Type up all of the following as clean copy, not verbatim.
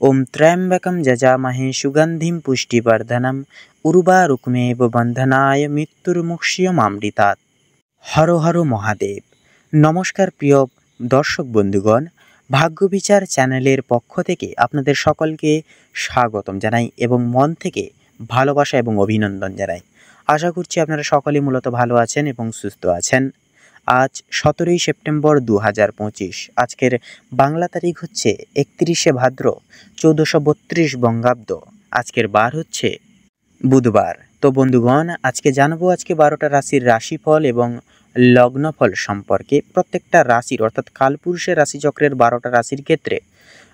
ওম ত্র্যম্বকম যজামহে সুগন্ধিম পুষ্টিবর্ধনম উর্বারুকমেব বন্ধনায় মৃত্যুর্মুক্ষীয়মামৃতাৎ। হর হর মহাদেব। নমস্কার প্রিয় দর্শক বন্ধুগণ, ভাগ্যবিচার চ্যানেলের পক্ষ থেকে আপনাদের সকলকে স্বাগতম জানাই এবং মন থেকে ভালোবাসা এবং অভিনন্দন জানাই। আশা করছি আপনারা সকলে মূলত ভালো আছেন এবং সুস্থ আছেন। আজ 17ই সেপ্টেম্বর 2025। আজকের বাংলা তারিখ হচ্ছে 31শে ভাদ্র 1432 বঙ্গাব্দ। আজকের বার হচ্ছে বুধবার। তো বন্ধুগণ, আজকে জানবো আজকে 12টা রাশির রাশিফল এবং লগ্নফল সম্পর্কে। প্রত্যেকটা রাশির অর্থাৎ কালপুরুষের রাশিচক্রের 12টা রাশির ক্ষেত্রে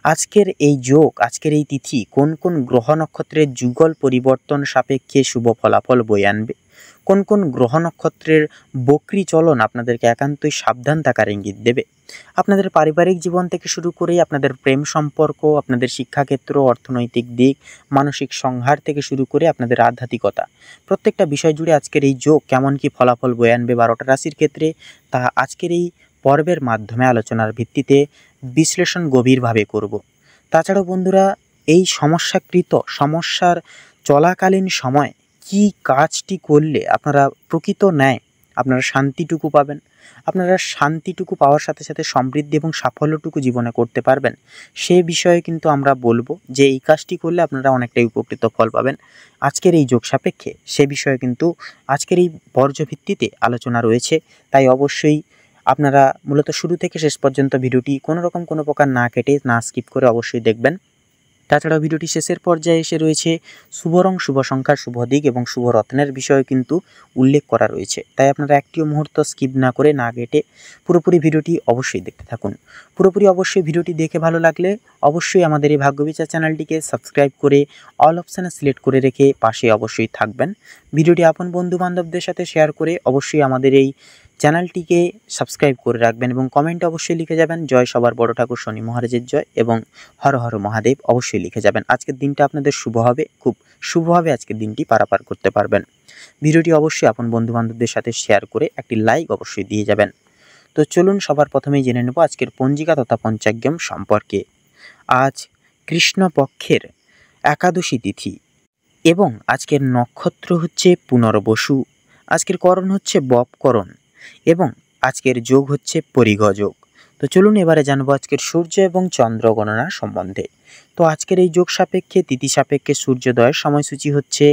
আজকের এই যোগ, আজকের এই তিথি কোন কোন গ্রহ নক্ষত্রের যুগল পরিবর্তন সাপেক্ষে শুভ ফলাফল বয়ে আনবে, কোন কোন গ্রহ নক্ষত্রের বক্রী চলন আপনাদেরকে একান্তই সাবধান থাকার ইঙ্গিত দেবে। আপনাদের পারিবারিক জীবন থেকে শুরু করে আপনাদের প্রেম সম্পর্ক, আপনাদের শিক্ষাক্ষেত্র, অর্থনৈতিক দিক, মানসিক সংহার থেকে শুরু করে আপনাদের আধ্যাত্মিকতা, প্রত্যেকটা বিষয় জুড়ে আজকের এই যোগ কেমন কি ফলাফল বয়ে আনবে 12টা রাশির ক্ষেত্রে, তা আজকের এই পর্বের মাধ্যমে আলোচনার ভিত্তিতে বিশ্লেষণ গভীরভাবে করব। তাছাড়াও বন্ধুরা, এই সমস্যার চলাকালীন সময় কি কাজটি করলে আপনারা প্রকৃত ন্যায় আপনারা শান্তিটুকু পাবেন, আপনারা শান্তিটুকু পাওয়ার সাথে সাথে সমৃদ্ধি এবং সাফল্যটুকু জীবনে করতে পারবেন, সে বিষয়ে কিন্তু আমরা বলবো যে এই কাজটি করলে আপনারা অনেকটাই উপকৃত ফল পাবেন আজকের এই যোগ সাপেক্ষে। সে বিষয়ে কিন্তু আজকের এই পর্যভিত্তিতে আলোচনা রয়েছে। তাই অবশ্যই আপনারা মূলত শুরু থেকে শেষ পর্যন্ত ভিডিওটি কোনো প্রকার না কেটে, না স্কিপ করে অবশ্যই দেখবেন। তাছাড়াও ভিডিওটি শেষের পর্যায়ে এসে রয়েছে শুভ রং, শুভ সংখ্যা, শুভ দিক এবং শুভ রত্নের বিষয়ে কিন্তু উল্লেখ করা রয়েছে। তাই আপনারা একটিও মুহূর্ত স্কিপ না করে, না কেটে পুরোপুরি ভিডিওটি অবশ্যই দেখতে থাকুন। অবশ্যই ভিডিওটি দেখে ভালো লাগলে অবশ্যই আমাদের এই ভাগ্যবিচার চ্যানেলটিকে সাবস্ক্রাইব করে অল অপশানে সিলেক্ট করে রেখে পাশে অবশ্যই থাকবেন। ভিডিওটি আপন বন্ধু বান্ধবদের সাথে শেয়ার করে অবশ্যই আমাদের এই চ্যানেলটিকে সাবস্ক্রাইব করে রাখবেন এবং কমেন্টে অবশ্যই লিখে যাবেন জয় সবার বড় ঠাকুর শনি মহারাজের জয় এবং হর হর মহাদেব অবশ্যই লিখে যাবেন। আজকের দিনটা আপনাদের শুভ হবে, খুব শুভভাবে আজকের দিনটি পারাপার করতে পারবেন। ভিডিওটি অবশ্যই আপন বন্ধু বান্ধবদের সাথে শেয়ার করে একটি লাইক অবশ্যই দিয়ে যাবেন। তো চলুন সবার প্রথমেই জেনে নেব আজকের পঞ্জিকা তথা পঞ্চাঙ্গম সম্পর্কে। আজ কৃষ্ণপক্ষের একাদশী তিথি এবং আজকের নক্ষত্র হচ্ছে পুনর্বসু, আজকের করণ হচ্ছে বপকরণ এবং আজকের যোগ হচ্ছে পরিঘ যোগ। তো চলুন এবারে জানবো আজকের সূর্য এবং চন্দ্র গণনা সম্বন্ধে। তো আজকের এই যোগ সাপেক্ষে তিথি সাপেক্ষে সূর্যোদয়ের সময়সূচি হচ্ছে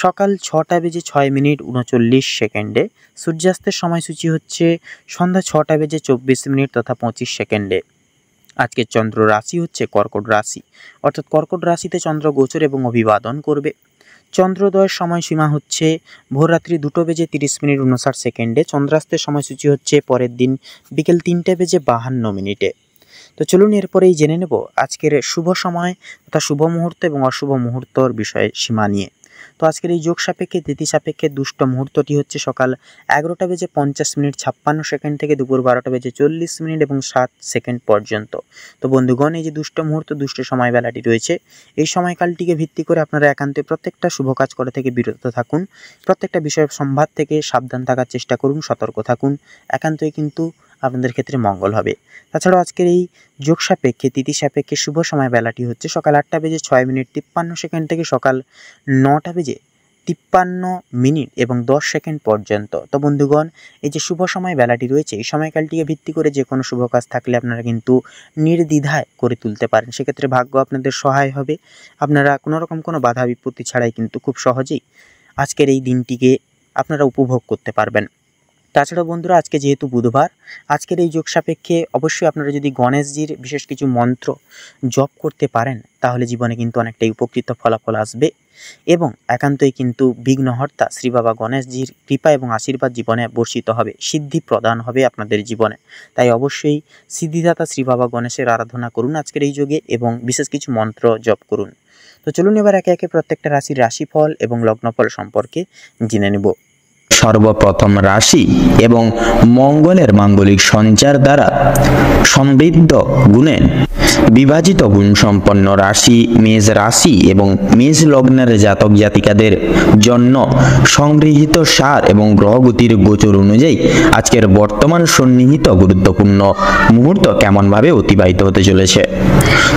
সকাল 6টা বেজে 6 মিনিট 39 সেকেন্ডে, সূর্যাস্তের সময়সূচি হচ্ছে সন্ধ্যা 6টা বেজে 24 মিনিট তথা 25 সেকেন্ডে। আজকের চন্দ্র রাশি হচ্ছে কর্কট রাশি, অর্থাৎ কর্কট রাশিতে চন্দ্র গোচর এবং অভিবাদন করবে। চন্দ্রোদয়ের সময়সীমা হচ্ছে ভোররাত্রি 2টো বেজে 30 মিনিট 59 সেকেন্ডে। চন্দ্রাস্তের সময়সূচি হচ্ছে পরের দিন বিকেল 3টে বেজে 52 মিনিটে। তো চলুন এরপরেই জেনে নেব আজকের শুভ সময় তথা শুভ মুহূর্ত এবং অশুভ মুহূর্তর বিষয়ে সীমা নিয়ে। তো আজকের এই যোগ সাপেক্ষে তিথি সাপেক্ষে দুষ্ট মুহূর্তটি হচ্ছে সকাল 11টা বেজে 50 মিনিট 56 সেকেন্ড থেকে দুপুর 12টা বেজে 40 মিনিট এবং 7 সেকেন্ড পর্যন্ত। তো বন্ধুগণ, এই যে দুষ্ট মুহূর্ত, দুষ্ট সময়বেলাটি রয়েছে, এই সময়কালটিকে ভিত্তি করে আপনারা একান্তে প্রত্যেকটা শুভ কাজ করা থেকে বিরত থাকুন, প্রত্যেকটা বিষয় সম্ভাদ থেকে সাবধান থাকার চেষ্টা করুন, সতর্ক থাকুন, একান্তই কিন্তু আপনাদের ক্ষেত্রে মঙ্গল হবে। তাছাড়াও আজকের এই যোগ সাপেক্ষে তিথি সাপেক্ষে শুভ সময় বেলাটি হচ্ছে সকাল 8টা বেজে 6 মিনিট 53 সেকেন্ড থেকে সকাল 9টা বেজে 53 মিনিট এবং 10 সেকেন্ড পর্যন্ত। তো বন্ধুগণ, এই যে শুভ সময় বেলাটি রয়েছে, এই সময়কালটিকে ভিত্তি করে যে কোনো শুভ কাজ থাকলে আপনারা কিন্তু নির্দ্বিধায় করে তুলতে পারেন। সেক্ষেত্রে ভাগ্য আপনাদের সহায় হবে, আপনারা কোনো বাধা বিপত্তি ছাড়াই কিন্তু খুব সহজেই আজকের এই দিনটিকে আপনারা উপভোগ করতে পারবেন। তাছাড়াও বন্ধুরা, আজকে যেহেতু বুধবার, আজকের এই যোগ সাপেক্ষে অবশ্যই আপনারা যদি গণেশজির বিশেষ কিছু মন্ত্র জপ করতে পারেন তাহলে জীবনে কিন্তু অনেকটাই উপকৃত ফলাফল আসবে এবং একান্তই কিন্তু বিঘ্নহর্তা শ্রী বাবা গণেশজির কৃপা এবং আশীর্বাদ জীবনে বর্ষিত হবে, সিদ্ধি প্রদান হবে আপনাদের জীবনে। তাই অবশ্যই সিদ্ধিদাতা শ্রী বাবা গণেশের আরাধনা করুন আজকের এই যোগে এবং বিশেষ কিছু মন্ত্র জপ করুন। তো চলুন এবার একে একে প্রত্যেকটা রাশির রাশিফল এবং লগ্নফল সম্পর্কে জেনে নেব। সর্বপ্রথম রাশি এবং মঙ্গলের মাঙ্গলিক সঞ্চার দ্বারা সমৃদ্ধ গুণে বিভাজিত গুণসম্পন্ন রাশি মেষ রাশি এবং মেষ লগ্নের জাতক জাতিকাদের জন্য সংগৃহীত সার এবং গ্রহগতির গোচর অনুযায়ী আজকের বর্তমান সন্নিহিত গুরুত্বপূর্ণ মুহূর্ত কেমনভাবে অতিবাহিত হতে চলেছে।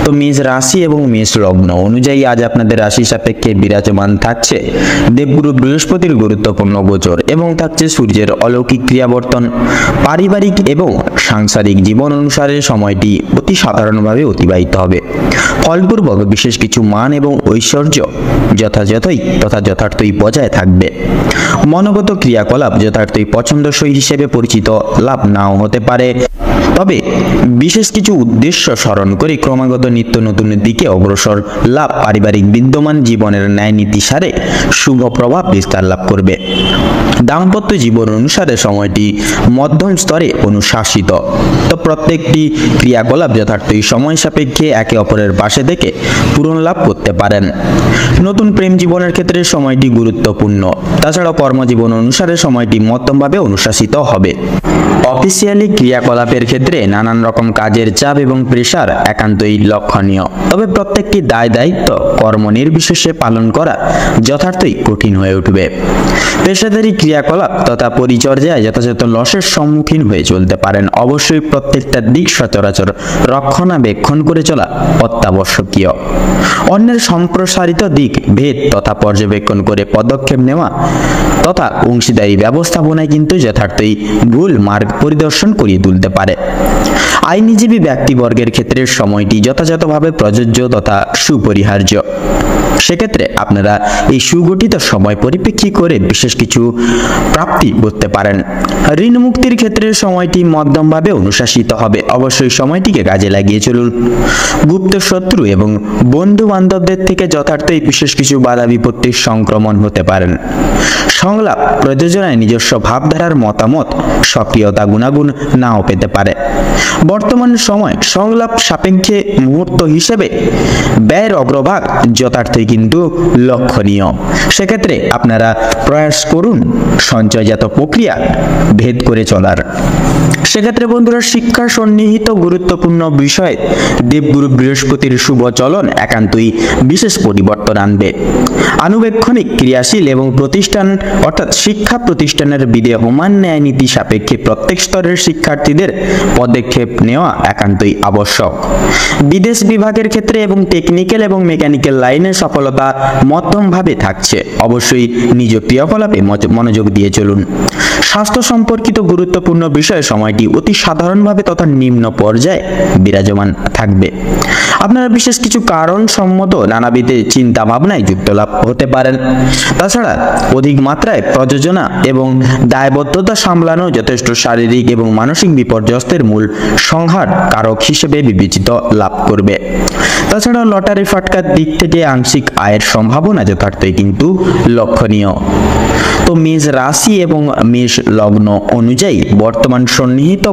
তো মেষ রাশি এবং মেষ লগ্ন অনুযায়ী আজ আপনাদের রাশি সাপেক্ষে বিরাজমান থাকছে দেবগুরু বৃহস্পতির গুরুত্বপূর্ণ গোচর এবং থাকছে সূর্যের অলৌকিক ক্রিয়াবর্তন। পারিবারিক এবং সাংসারিক জীবন অনুসারে সময়টি অতি সাধারণভাবে অতিবাহিত হবে। ফলপূর্বক বিশেষ কিছু মান এবং ঐশ্বর্য যথাযথই বজায় থাকবে। মনোগত ক্রিয়াকলাপ যথার্থই পছন্দসই হিসেবে পরিচিত লাভ নাও হতে পারে, তবে বিশেষ কিছু উদ্দেশ্য স্মরণ করে ক্রমাগত নিত্য নতুনের দিকে অগ্রসর লাভ পারিবারিক বিদ্যমান জীবনের ন্যায় নীতি সারে শুভ প্রভাব বিস্তার লাভ করবে। দাম্পত্য জীবন অনুসারে সময়টি মধ্যম স্তরে অনুশাসিত। তো প্রত্যেকটি ক্রিয়াকলাপ যথার্থই সময় সাপেক্ষে একে অপরের পাশে থেকে পূরণ লাভ করতে পারেন। নতুন প্রেম জীবনের ক্ষেত্রে সময়টি গুরুত্বপূর্ণ। তাছাড়া কর্মজীবন অনুসারে সময়টি মধ্যমভাবে অনুশাসিত হবে। অফিসিয়ালি ক্রিয়াকলাপের ক্ষেত্রে নানান রকম কাজের চাপ এবং প্রেসার একান্তই লক্ষণীয়, তবে প্রত্যেকটি দায় দায়িত্ব কর্ম নির্বিশেষে পালন করা যথার্থই কঠিন হয়ে উঠবে। পেশাদারী ক্রিয়াকলাপ তথা পরিচর্যায় যথাযথ লসের সম্মুখীন হয়ে চলতে পারেন। অবশ্যই প্রত্যেকটা দিক সচরাচর রক্ষণাবেক্ষণ করে চলা অত্যাবশ্যকীয়। অন্যের সম্প্রসারিত দিক ভেদ তথা পর্যবেক্ষণ করে পদক্ষেপ নেওয়া তথা অংশীদারি ব্যবস্থাপনায় কিন্তু যথার্থই ভুল মার্গ পরিদর্শন করিয়ে তুলতে পারে। আইনজীবী ব্যক্তিবর্গের ক্ষেত্রে সময়টি যথাযথভাবে প্রযোজ্য তথা সুপরিহার্য। সেক্ষেত্রে আপনারা এই সুগঠিত সময় পরিপ্রেক্ষী করে বিশেষ কিছু প্রাপ্তি করতে পারেন। ঋণ মুক্তির ক্ষেত্রে সময়টি মধ্যমভাবে অনুশাসিত হবে। অবশ্যই সময়টিকে কাজে লাগিয়ে চলুন। গুপ্ত শত্রু এবং বন্ধু বান্ধবদের থেকে যথার্থই বিশেষ কিছু বাধা বিপত্তির সংক্রমণ হতে পারেন। সংলাপ প্রযোজনায় নিজস্ব ভাবধারার মতামত সক্রিয়তা গুণাগুণ নাও পেতে পারে। বর্তমান সময় সংলাপ সাপেক্ষে মুহূর্ত হিসেবে ব্যয়ের অগ্রভাগ যথার্থই কিন্তু লক্ষণীয়। সেক্ষেত্রে আপনারা প্রয়াস করুন সঞ্চয়জাত প্রক্রিয়া ভেদ করে চলার। সেক্ষেত্রে বন্ধুরা, শিক্ষা সন্নিহিত গুরুত্বপূর্ণ বিষয়ে দেবগুরু বৃহস্পতির শুভ চলন একান্তই বিশেষ পরিবর্তন আনবে। আনুবেক্ষণিক ক্রিয়াশীল এবং প্রতিষ্ঠান অর্থাৎ শিক্ষা প্রতিষ্ঠানের বিদেহমান ন্যায় নীতি সাপেক্ষে প্রত্যেক স্তরের শিক্ষার্থীদের পদক্ষেপ নেওয়া একান্তই আবশ্যক। বিদেশ বিভাগের ক্ষেত্রে এবং টেকনিক্যাল এবং মেকানিক্যাল লাইনে সফলতা মধ্যমভাবে থাকছে। অবশ্যই নিজ ক্রিয়াকলাপে মনোযোগ দিয়ে চলুন। স্বাস্থ্য সম্পর্কিত গুরুত্বপূর্ণ বিষয়ে সময়টি অতি সাধারণভাবে তথা নিম্ন পর্যায়ে বিরাজমান থাকবে। আপনারা বিশেষ কিছু কারণ সম্মত নানাবিধ চিন্তা ভাবনায় যুক্ত লাভ হতে পারেন। তাছাড়া অধিক মাত্রায় প্রযোজনা এবং দায়বদ্ধতা সামলানো যথেষ্ট শারীরিক এবং মানসিক বিপর্যস্তের মূল সংহার কারক হিসেবে বিবেচিত লাভ করবে। তাছাড়া লটারি ফাটকার দিক থেকে আংশিক আয়ের সম্ভাবনা যথার্থই কিন্তু লক্ষণীয়। তো মেষ রাশি এবং মেষ লগ্ন অনুযায়ী বর্তমান সন্নিহিত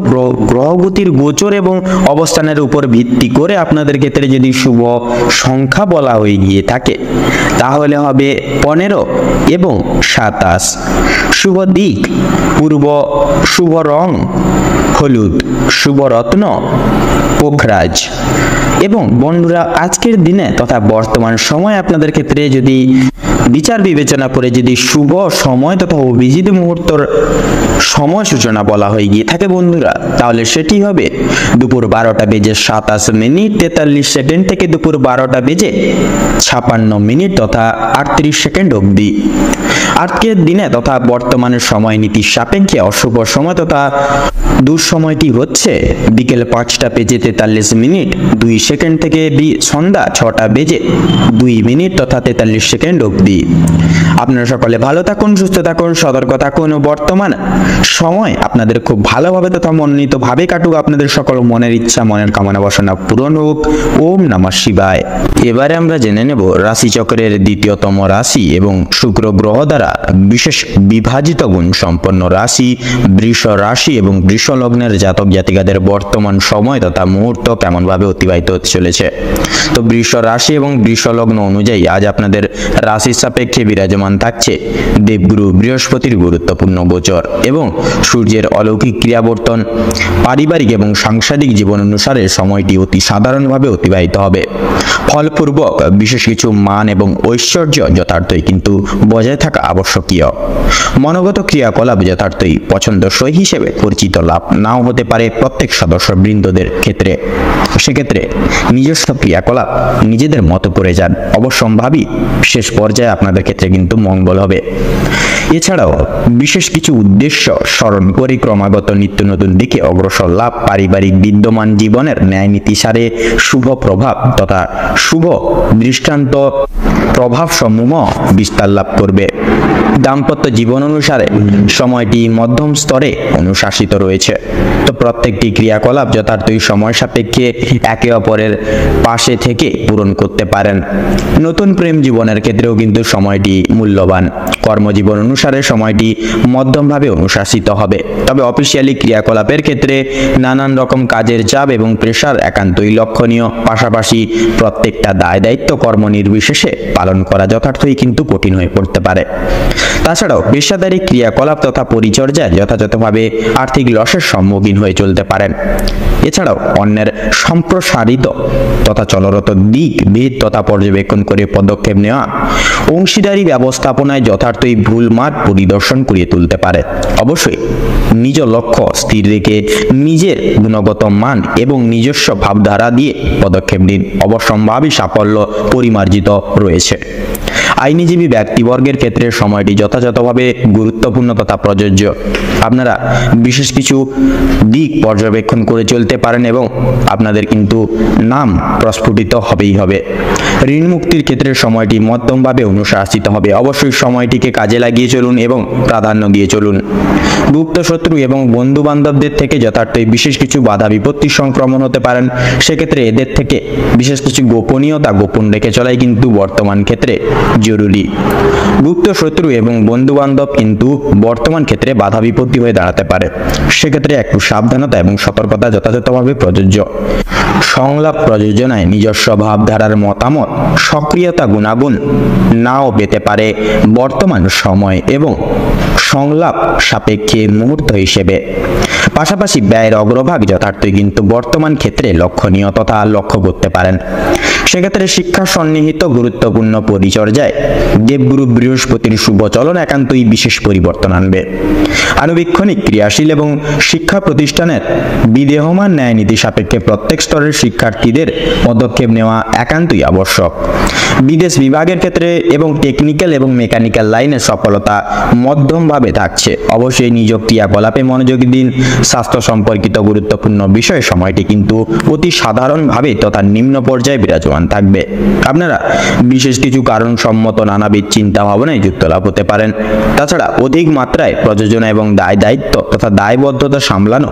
গ্রহগতির গোচর এবং অবস্থানের উপর ভিত্তি করে আপনাদের ক্ষেত্রে যদি শুভ সংখ্যা বলা হয়ে গিয়ে থাকে তাহলে হবে 15 এবং 27। শুভ দিক পূর্ব, শুভ রং হলুদ, শুভ রত্ন পোখরাজ। এবং বন্ধুরা, আজকের দিনে তথা বর্তমান সময় আপনাদের ক্ষেত্রে যদি বিচার বিবেচনা করে যদি শুভ সময় তথা অভিজিৎ মুহূর্তর সময় সূচনা বলা হয়ে গিয়ে থাকে বন্ধুরা, তাহলে সেটি হবে দুপুর 12টা বেজে 27 মিনিট 43 সেকেন্ড থেকে দুপুর 12টা বেজে 56 মিনিট তথা 38 সেকেন্ড অবধি। আজকের দিনে তথা বর্তমানের সময় নীতি সাপেক্ষে অশুভ সময় তথা দুঃসময়টি হচ্ছে বিকেল 5টা বেজে 43 মিনিট 2 সেকেন্ড থেকে সন্ধ্যা 6টা বেজে 2 মিনিট তথা 43 সেকেন্ড অবধি। আপনারা সকলে ভালো থাকুন, সুস্থ থাকুন, সতর্ক থাকুন। বর্তমান সময় আপনাদের খুব ভালোভাবে তথা মনোনীতভাবে কাটুক। আপনাদের সকল মনের ইচ্ছা মনের কামনা বাসনা পূরণ হোক। ওম নমঃ শিবায়। এবারে আমরা জেনে নেব রাশিচক্রের দ্বিতীয়তম রাশি এবং শুক্র গ্রহ দ্বারা বিশেষ বিভাজিত গুণ সম্পন্ন রাশি বৃষ রাশি এবং বৃষ লগ্নের জাতক জাতিকাদের বর্তমান সময় তথা মুহূর্ত কেমনভাবে অতিবাহিত হতে চলেছে। তো বৃষ রাশি এবং বৃষ লগ্ন অনুযায়ী আজ আপনাদের রাশির সাপেক্ষে বিরাজমান থাকছে দেবগুরু বৃহস্পতির গুরুত্বপূর্ণ গোচর এবং সূর্যের অলৌকিক ক্রিয়াবর্তন। পারিবারিক এবং সাংসারিক জীবন অনুসারে সময়টি অতি সাধারণভাবে অতিবাহিত হবে। ফলপূর্বক বিশেষ কিছু মান এবং ঐশ্বর্য যথার্থই কিন্তু বজায় থাকা আবশ্যকীয়। মনোগত ক্রিয়াকলাপ যথার্থই পছন্দসই হিসেবে পরিচিত লাভ নাও হতে পারে প্রত্যেক সদস্যবৃন্দদের ক্ষেত্রে। সেক্ষেত্রে নিজস্ব ক্রিয়াকলাপ নিজেদের মতো করে যান, অবশ্যম্ভাবী শেষ পর্যায়ে আপনাদের ক্ষেত্রে কিন্তু মঙ্গল হবে। এছাড়াও বিশেষ কিছু উদ্দেশ্য স্মরণ করে ক্রমাগত নিত্য নতুন দিকে অগ্রসর লাভ পারিবারিক বিদ্যমান জীবনের ন্যায় নীতিসারে শুভ প্রভাব তথা শুভ দৃষ্টান্ত প্রভাব সমূহ বিস্তার লাভ করবে। দাম্পত্য জীবন অনুসারে সময়টি মধ্যম স্তরে অনুশাসিত রয়েছে। তো প্রত্যেকটি ক্রিয়াকলাপ যথার্থই সময় সাপেক্ষে একে অপরের পাশে থেকে পূরণ করতে পারেন। নতুন প্রেম জীবনের ক্ষেত্রেও কিন্তু সময়টি মূল্যবান। কর্মজীবন অনুসারে সময়টি মধ্যমভাবে অনুশাসিত হবে। তবে অফিসিয়ালি ক্রিয়াকলাপের ক্ষেত্রে নানান রকম কাজের চাপ এবং প্রেশার একান্তই লক্ষণীয়। পাশাপাশি প্রত্যেকটা দায় দায়িত্ব কর্ম নির্বিশেষে পালন করা যথার্থই কিন্তু কঠিন হয়ে পড়তে পারে। তাছাড়াও পেশাদারী ক্রিয়াকলাপ তথা পরিচর্যায় যথাযথভাবে আর্থিক লসের সম্মুখীন হয়ে চলতে পারেন। এছাড়াও অন্যের সম্প্রসারিত তথা চলরত দিক ভেদ তথা পর্যবেক্ষণ করে পদক্ষেপ নেওয়া অংশীদারি ব্যবস্থাপনায় যথার্থই ভুল মার্গ পরিদর্শন করিয়ে তুলতে পারে। অবশ্যই নিজ লক্ষ্য স্থির রেখে নিজের গুণগত মান এবং নিজস্ব ভাবধারা দিয়ে পদক্ষেপ নিন, অবশ্যম্ভাবী সাফল্য পরিমার্জিত রয়েছে। আইনজীবী ব্যক্তিবর্গের ক্ষেত্রে সময়টি যথাযথভাবে গুরুত্বপূর্ণ তথা প্রযোজ্য। আপনারা বিশেষ কিছু দিক পর্যবেক্ষণ করে চলতে পারেন এবং আপনাদের কিন্তু নাম প্রস্ফুটিত হবেই হবে। ঋণ মুক্তির ক্ষেত্রে সময়টি মধ্যমভাবে অনুশাসিত হবে। অবশ্যই সময়টিকে কাজে লাগিয়ে চলুন এবং প্রাধান্য দিয়ে চলুন। গুপ্ত শত্রু এবং বন্ধু বান্ধবদের থেকে যথার্থই বিশেষ কিছু বাধা বিপত্তি সংক্রমণ হতে পারেন। সেক্ষেত্রে এদের থেকে বিশেষ কিছু গোপনীয়তা গোপন রেখে চলাই কিন্তু বর্তমান ক্ষেত্রে জরুরি। গুপ্ত শত্রু এবং বন্ধু বান্ধব কিন্তু বর্তমান ক্ষেত্রে বাধা বিপত্তি হয়ে দাঁড়াতে পারে। সেক্ষেত্রে একটু সাবধানতা এবং সতর্কতা যথাযথভাবে প্রযোজ্য। সংলাপ প্রযোজনায় নিজস্ব ভাবধারার মতামত সক্রিয়তা গুণাগুণ নাও পেতে পারে বর্তমান সময় এবং সংলাপ সাপেক্ষে মুহূর্ত হিসেবে। পাশাপাশি ব্যয়ের অগ্রভাগ যথার্থই কিন্তু বর্তমান ক্ষেত্রে লক্ষণীয় তথা লক্ষ্য করতে পারেন। সেক্ষেত্রে শিক্ষা সন্নিহিত গুরুত্বপূর্ণ পরিচর্যায় দেবগুরু বৃহস্পতির শুভ চলন একান্তই বিশেষ পরিবর্তন আনবে। আনুবীক্ষণিক ক্রিয়াশীল এবং শিক্ষা প্রতিষ্ঠানের বিদেহমান ন্যায় নীতি সাপেক্ষে প্রত্যেক স্তরের শিক্ষার্থীদের পদক্ষেপ নেওয়া একান্তই আবশ্যক। বিদেশ বিভাগের ক্ষেত্রে এবং টেকনিক্যাল এবং মেকানিক্যাল লাইনে সফলতা মধ্যমভাবে থাকছে। অবশ্যই নিজ ক্রিয়াকলাপে মনোযোগী দিন। স্বাস্থ্য সম্পর্কিত গুরুত্বপূর্ণ বিষয়ে সময়টি কিন্তু অতি সাধারণভাবে তথা নিম্ন পর্যায়ে বিরাজমান থাকবে। আপনারা বিশেষ কিছু কারণ সম্মত নানাবিধ চিন্তা ভাবনায় যুক্ত লাভ হতে পারেন। তাছাড়া অধিক মাত্রায় প্রযোজনা এবং দায় দায়িত্ব তথা দায়বদ্ধতা সামলানো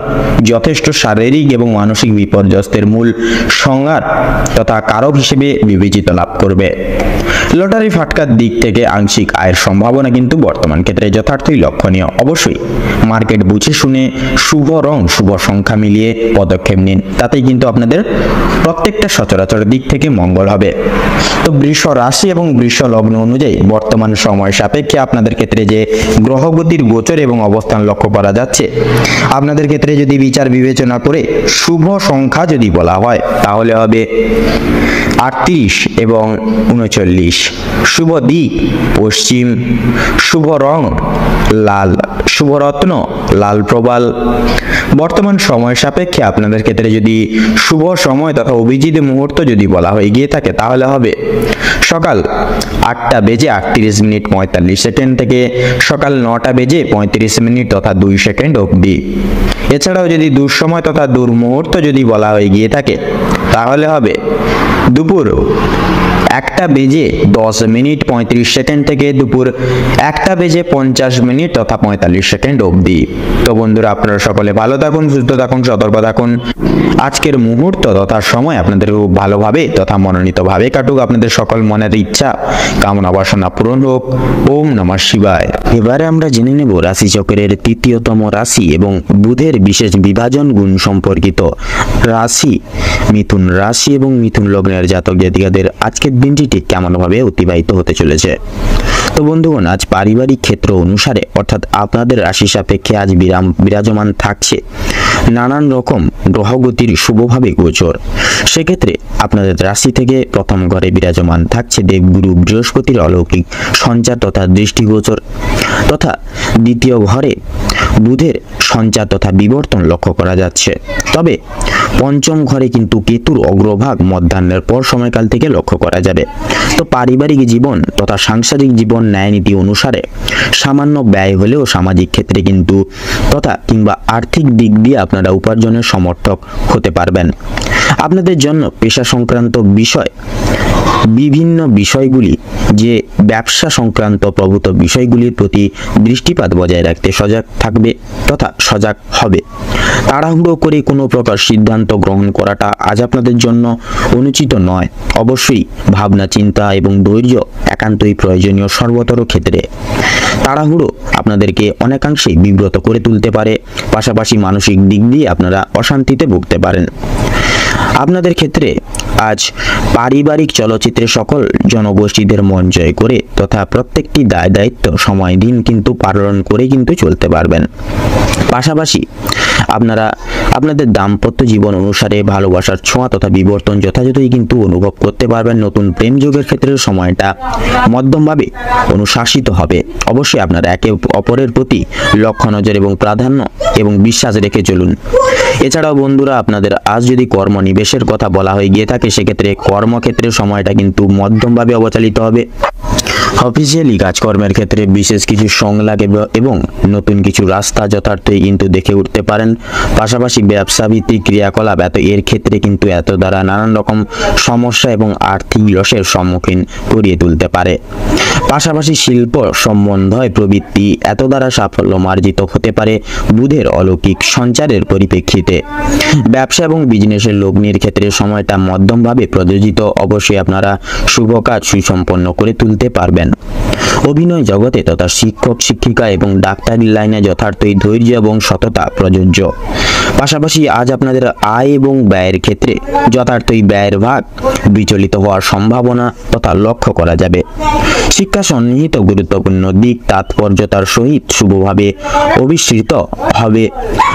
যথেষ্ট শারীরিক এবং মানসিক বিপর্যস্তের মূল সংজ্ঞার তথা কারক হিসেবে বিবেচিত লাভ করবে। লটারি ফাটকার দিক থেকে আংশিক আয়ের সম্ভাবনা কিন্তু বর্তমান ক্ষেত্রে যথার্থই লক্ষণীয়। অবশ্যই মার্কেট বুঝে শুনে শুভ রং শুভ সংখ্যা মিলিয়ে পদক্ষেপ নিন, তাতেই কিন্তু আপনাদের প্রত্যেকটা সচরাচর দিক থেকে মঙ্গল হবে। তো বৃষ রাশি এবং বৃষ লগ্ন অনুযায়ী বর্তমান সময় সাপেক্ষে আপনাদের ক্ষেত্রে যে গ্রহগতির গোচর এবং অবস্থান লক্ষ্য করা যাচ্ছে, আপনাদের ক্ষেত্রে যদি বিচার বিবেচনা করে শুভ সংখ্যা যদি বলা হয় তাহলে হবে 38 এবং 39। শুভ দিক পশ্চিম, শুভ রং লাল, শুভ রত্ন লাল প্রবাল। বর্তমান সময় সাপেক্ষে আপনাদের ক্ষেত্রে যদি শুভ সময় তথা অভিজিৎ মুহূর্ত যদি বলা হয়ে গিয়ে থাকে তাহলে হবে সকাল 8:38:45 থেকে সকাল 9:35 তথা 2 সেকেন্ড অবধি। এছাড়াও যদি দুঃসময় তথা দুর্মুহূর্ত যদি বলা হয়ে গিয়ে থাকে তাহলে হবে দুপুর 1:10:35 থেকে দুপুর 1:50 তথা 45 সেকেন্ড অবধি। তো বন্ধুরা, আপনারা সকলে ভালো থাকুন, সুস্থ থাকুন, সতর্ক থাকুন। আজকের মুহূর্ত তথা সময় আপনাদের খুব ভালোভাবে তথা মনোনীতভাবে কাটুক। আপনাদের সকল মনের ইচ্ছা কামনা বাসনা পূরণ হোক। ওম নমঃ শিবায়। এবারে আমরা জেনে নেব রাশিচক্রের তৃতীয়তম রাশি এবং বুধের বিশেষ বিভাজন গুণ সম্পর্কিত রাশি মিথুন রাশি এবং মিথুন লগ্নের জাতক জাতিকাদের আজকের দিনটি ঠিক কেমন ভাবে অতিবাহিত হতে চলেছে। তো বন্ধুগণ, আজ পারিবারিক ক্ষেত্র অনুসারে অর্থাৎ আপনাদের রাশি সাপেক্ষে আজ বিরাজমান থাকছে নানান রকম গ্রহগতির শুভভাবে গোচর। সেক্ষেত্রে আপনাদের রাশি থেকে প্রথম ঘরে বিরাজমান থাকছে দেবগুরু বৃহস্পতির অলৌকিক সঞ্চার তথা দৃষ্টিগোচর, তথা দ্বিতীয় ঘরে বুধের সঞ্চার তথা বিবর্তন লক্ষ্য করা যাচ্ছে। তবে পঞ্চম ঘরে কিন্তু কেতুর অগ্রভাগ মধ্যাহ্নের পর সময়কাল থেকে লক্ষ্য করা যাবে। তো পারিবারিক জীবন তথা সাংসারিক জীবন ন্যায়নীতি অনুসারে সামান্য ব্যয় হলেও সামাজিক ক্ষেত্রে কিন্তু কিংবা আর্থিক দিক দিয়ে আপনারা উপার্জনের সমর্থক হতে পারবেন। আপনাদের জন্য পেশা সংক্রান্ত বিষয় বিভিন্ন বিষয়গুলি যে ব্যবসা সংক্রান্ত প্রভূত বিষয়গুলির প্রতি দৃষ্টিপাত বজায় রাখতে সজাগ থাকবে তথা সজাগ হবে। তাড়াহুড়ো করে কোনো প্রকার সিদ্ধান্ত গ্রহণ করাটা আজ আপনাদের জন্য অনুচিত নয়। অবশ্যই ভাবনা চিন্তা এবং ধৈর্য একান্তই প্রয়োজনীয় সর্বতর ক্ষেত্রে। তাড়াহুড়ো আপনাদেরকে অনেকাংশেই বিব্রত করে তুলতে পারে, পাশাপাশি মানসিক দিক দিয়ে আপনারা অশান্তিতে ভুগতে পারেন। আপনাদের ক্ষেত্রে আজ পারিবারিক চলচ্চিত্রে সকল জনগোষ্ঠীদের মন জয় করে তথা প্রত্যেকটি দায় দায়িত্ব সময় দিন কিন্তু পালন করে কিন্তু চলতে পারবেন। পাশাপাশি আপনারা আপনাদের দাম্পত্য জীবন অনুসারে ভালোবাসার ছোঁয়া তথা বিবর্তন যথাযথই কিন্তু অনুভব করতে পারবেন। নতুন প্রেম যোগের ক্ষেত্রে সময়টা মধ্যমভাবে অনুশাসিত হবে। অবশ্যই আপনারা একে অপরের প্রতি লক্ষ্য নজর এবং প্রাধান্য এবং বিশ্বাস রেখে চলুন। এছাড়াও বন্ধুরা, আপনাদের আজ যদি কর্মনিবেশের কথা বলা হয়ে গিয়ে থাকে সেক্ষেত্রে কর্মক্ষেত্রের সময়টা কিন্তু মধ্যমভাবে অবচালিত হবে। অফিসিয়ালি কাজকর্মের ক্ষেত্রে বিশেষ কিছু সংলাপ এবং নতুন কিছু রাস্তা যথার্থই কিন্তু দেখে উঠতে পারেন। পাশাপাশি ব্যবসা ভিত্তিক ক্রিয়াকলাপ এর ক্ষেত্রে কিন্তু এত দ্বারা নানান রকম সমস্যা এবং আর্থিক লসের সম্মুখীন করিয়ে তুলতে পারে। পাশাপাশি শিল্প সম্বন্ধয় প্রবৃত্তি এত দ্বারা সাফল্য মার্জিত হতে পারে বুধের অলৌকিক সঞ্চারের পরিপ্রেক্ষিতে। ব্যবসা এবং বিজনেসের লগ্নির ক্ষেত্রে সময়টা মধ্যমভাবে প্রযোজিত। অবশ্যই আপনারা শুভ কাজ সুসম্পন্ন করে তুলতে পারবেন। অভিনয় জগতে তথা শিক্ষক শিক্ষিকা এবং ডাক্তারি লাইনে যথার্থই ধৈর্য এবং সততা প্রযোজ্য। পাশাপাশি আজ আপনাদের আয় এবং ব্যয়ের ক্ষেত্রে যথার্থই ব্যয়ের ভাগ বিচলিত হওয়ার সম্ভাবনা তথা লক্ষ্য করা যাবে। শিক্ষা সন্নিহিত গুরুত্বপূর্ণ দিক তাৎপর্যতার সহিত শুভভাবে অভিসৃত হবে।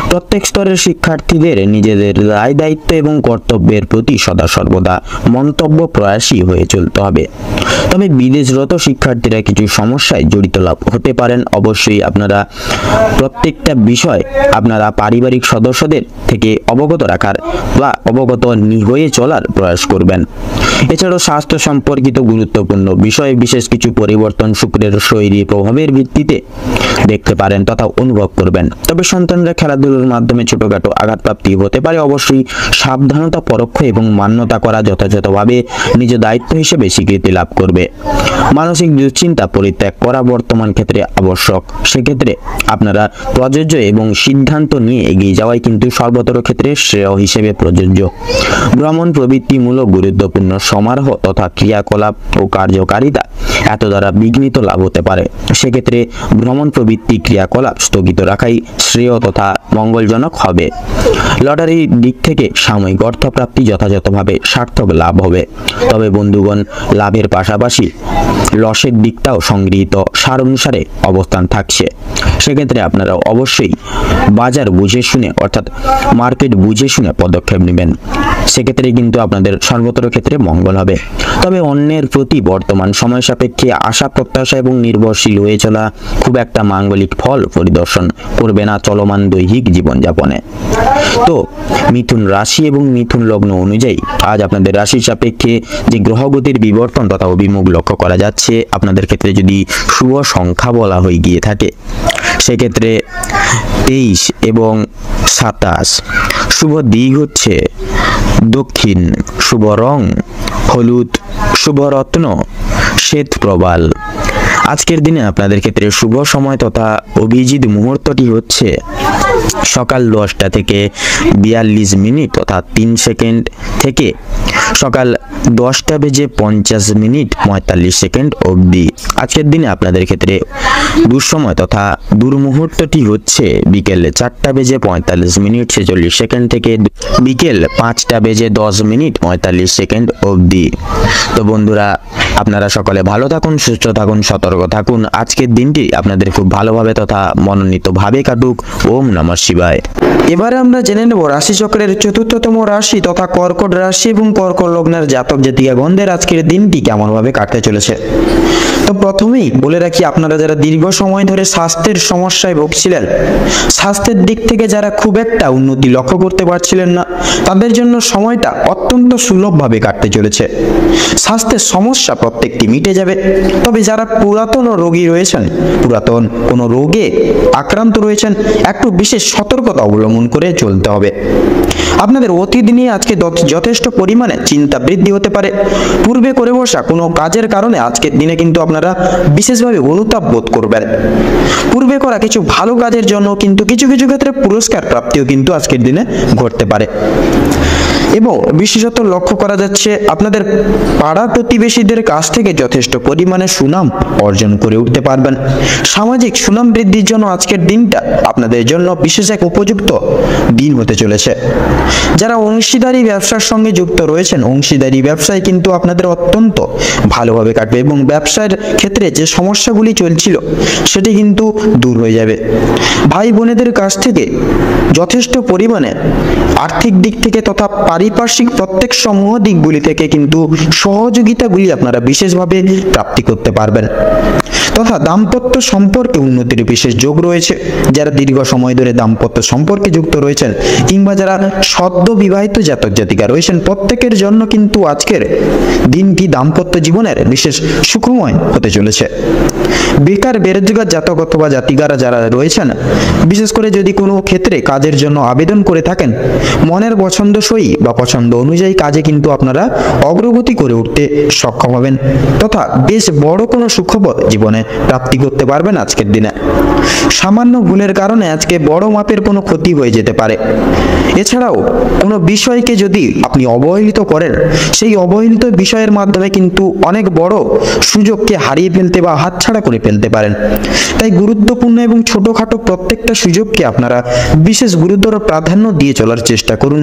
প্রত্যেক স্তরের শিক্ষার্থীদের নিজেদের দায় দায়িত্ব এবং কর্তব্যের প্রতি সদা সর্বদা মন্তব্য প্রয়াসী হয়ে চলতে হবে। তবে বিদেশরত শিক্ষার্থীরা কিছু সমস্যায় জড়িত লাভ হতে পারেন। অবশ্যই আপনারা প্রত্যেকটা বিষয় আপনারা পারিবারিক সদস্যদের থেকে অবগত রাখার বা অবগত হয়ে চলার প্রয়াস করবেন। এছাড়াও স্বাস্থ্য সম্পর্কিত গুরুত্বপূর্ণ বিষয়ে বিশেষ কিছু পরিবর্তন শুক্রের শৈলী প্রভাবের ভিত্তিতে দেখতে পারেন তথা অনুভব করবেন। তবে সন্তানরা খেলাধুলার মাধ্যমে ছোটখাটো আঘাতপ্রাপ্তি হতে পারে। অবশ্যই সাবধানতা পরোক্ষ এবং মান্যতা করা যথাযথভাবে নিজ দায়িত্ব হিসেবে স্বীকৃতি লাভ করবে। মানসিক দুশ্চিন্তা পরিত্যাগ করা বর্তমান ক্ষেত্রে আবশ্যক। সেক্ষেত্রে আপনারা প্রযোজ্য এবং সিদ্ধান্ত নিয়ে এগিয়ে যাওয়াই কিন্তু সর্বতর ক্ষেত্রে শ্রেয় হিসেবে প্রযোজ্য। ভ্রমণ প্রবৃত্তিমূলক গুরুত্বপূর্ণ সমারোহ তথা ক্রিয়াকলাপ ও কার্যকারিতা এত দ্বারা বিঘ্নিত লাভ হতে পারে। সেক্ষেত্রে ভ্রমণ প্রবৃত্তি ক্রিয়াকলাপ স্থগিত রাখাই শ্রেয় তথা মঙ্গলজনক হবে। লটারির দিক থেকে সাময়িক অর্থপ্রাপ্তি যথাযথভাবে সার্থক লাভ হবে। তবে বন্ধুগণ, লাভের পাশাপাশি লসের দিকটাও সংগৃহীত সার অনুসারে অবস্থান থাকছে। সেক্ষেত্রে আপনারা অবশ্যই বাজার বুঝে শুনে অর্থাৎ মার্কেট বুঝে শুনে পদক্ষেপ নেবেন। সেক্ষেত্রে কিন্তু আপনাদের সর্বতর ক্ষেত্রে মঙ্গল হবে। তবে অন্যের প্রতি বর্তমান সময় সাপেক্ষে আশা প্রত্যাশা এবং নির্ভরশীল হয়ে চলা খুব একটা মাঙ্গলিক ফল পরিদর্শন করবে না চলমান দৈহিক জীবনযাপনে। তো মিথুন রাশি এবং মিথুন লগ্ন অনুযায়ী আজ আপনাদের রাশির সাপেক্ষে যে গ্রহগতির বিবর্তন তথা অভিমুখ লক্ষ্য করা যাচ্ছে, আপনাদের ক্ষেত্রে যদি শুভ সংখ্যা বলা হয়ে গিয়ে থাকে সেক্ষেত্রে 23 এবং 27। শুভ দিক হচ্ছে দক্ষিণ, শুভ রং হলুদ, শুভ রত্ন শ্বেত প্রবাল। আজকের দিনে আপনাদের ক্ষেত্রে শুভ সময় তথা অভিজিৎ মুহূর্তটি হচ্ছে সকাল 10টা থেকে 42 মিনিট তথা 3 সেকেন্ড থেকে সকাল 10টা বেজে 50 মিনিট 45 সেকেন্ড অবধি। আজকের দিনে আপনাদের ক্ষেত্রে দুঃসময় তথা দুর্মুহূর্তটি হচ্ছে বিকেল 4টা বেজে 45 মিনিট 46 সেকেন্ড থেকে বিকেল 5টা বেজে 10 মিনিট 45 সেকেন্ড অবধি। তো বন্ধুরা, আপনারা সকলে ভালো থাকুন, সুস্থ থাকুন, সতর্ক থাকুন। আজকের দিনটি আপনাদের খুব ভালোভাবে তথা মনোনীতভাবে কাটুক। ওম নমঃ শিবায়। এবারে আমরা জেনে নেব রাশিচক্রের চতুর্থতম রাশি তথা কর্কট রাশি এবং কর্কট লগ্নের জাতক জাতিকাগণদের আজকের দিনটি কেমনভাবে কাটতে চলেছে। তো প্রথমেই বলে রাখি, আপনারা যারা দীর্ঘ সময় ধরে স্বাস্থ্যের সমস্যায় ভুগছিলেন, স্বাস্থ্যের দিক থেকে যারা খুব একটা উন্নতি লক্ষ্য করতে পারছিলেন না, তাদের জন্য সময়টা অত্যন্ত সুলভভাবে কাটতে চলেছে। স্বাস্থ্যের সমস্যা প্রত্যেকটি মিটে যাবে। তবে যারা পুরাতন রোগী রয়েছেন, পুরাতন কোনো রোগে আক্রান্ত রয়েছেন, একটু বিশেষ সতর্কতা অবলম্বন করে চলতে হবে। আপনাদের অতীত নিয়ে আজকে যথেষ্ট পরিমাণে চিন্তা বৃদ্ধি হতে পারে। পূর্বে করে বসা কোনো কাজের কারণে আজকের দিনে কিন্তু আপনারা বিশেষভাবে অনুতাপ বোধ করবেন। পূর্বে করা কিছু ভালো কাজের জন্য কিন্তু কিছু কিছু ক্ষেত্রে পুরস্কার প্রাপ্তিও কিন্তু আজকের দিনে ঘটতে পারে। এবং বিশেষত লক্ষ্য করা যাচ্ছে আপনাদের পাড়া প্রতিবেশীদের কাছ থেকে যথেষ্ট পরিমাণে সুনাম অর্জন করে উঠতে পারবেন। সামাজিক সুনাম বৃদ্ধির জন্য আজকের দিনটা আপনাদের জন্য বিশেষ এক উপযুক্ত দিন হতে চলেছে। যারা অংশীদারি ব্যবসার সঙ্গে যুক্ত রয়েছেন, অংশীদারি ব্যবসায় কিন্তু আপনাদের অত্যন্ত ভালোভাবে কাটবে এবং ব্যবসার ক্ষেত্রে যে সমস্যাগুলি চলছিল সেটি কিন্তু দূর হয়ে যাবে। ভাই বোনেদের কাছ থেকে যথেষ্ট পরিমাণে আর্থিক দিক থেকে তথা পারিপার্শ্বিক প্রত্যেক সমূহ দিকগুলি থেকে কিন্তু সহযোগিতাগুলি আপনারা বিশেষভাবে প্রাপ্তি করতে পারবেন। তথা দাম্পত্য সম্পর্কে উন্নতির বিশেষ যোগ রয়েছে। যারা দীর্ঘ সময় ধরে দাম্পত্য সম্পর্কে যুক্ত রয়েছেন কিংবা যারা সদ্য বিবাহিত জাতক জাতিকা রয়েছেন, প্রত্যেকের জন্য কিন্তু আজকের দিনটি দাম্পত্য জীবনের বিশেষ সুখময় হতে চলেছে। বেকার বেরোজগার জাতক অথবা জাতিকারা যারা রয়েছেন, বিশেষ করে যদি কোনো ক্ষেত্রে কাজের জন্য আবেদন করে থাকেন, মনের পছন্দসই বা পছন্দ অনুযায়ী কাজে কিন্তু আপনারা অগ্রগতি করে উঠতে সক্ষম হবেন তথা বেশ বড় কোনো সুখবর জীবনে প্রাপ্তি করতে পারবেন আজকের দিনে। সামান্য ভুলের কারণে আজকে বড় মাপের কোনো ক্ষতি হয়ে যেতে পারে। এছাড়াও কোনো বিষয়কে যদি আপনি অবহেলিত করেন, সেই অবহেলিত বিষয়ের মাধ্যমে কিন্তু অনেক বড় সুযোগকে হারিয়ে ফেলতে বা হাতছাড়া করে ফেলতে পারেন। তাই গুরুত্বপূর্ণ এবং ছোটখাটো প্রত্যেকটা সুযোগকে আপনারা বিশেষ গুরুতর প্রাধান্য দিয়ে চলার চেষ্টা করুন।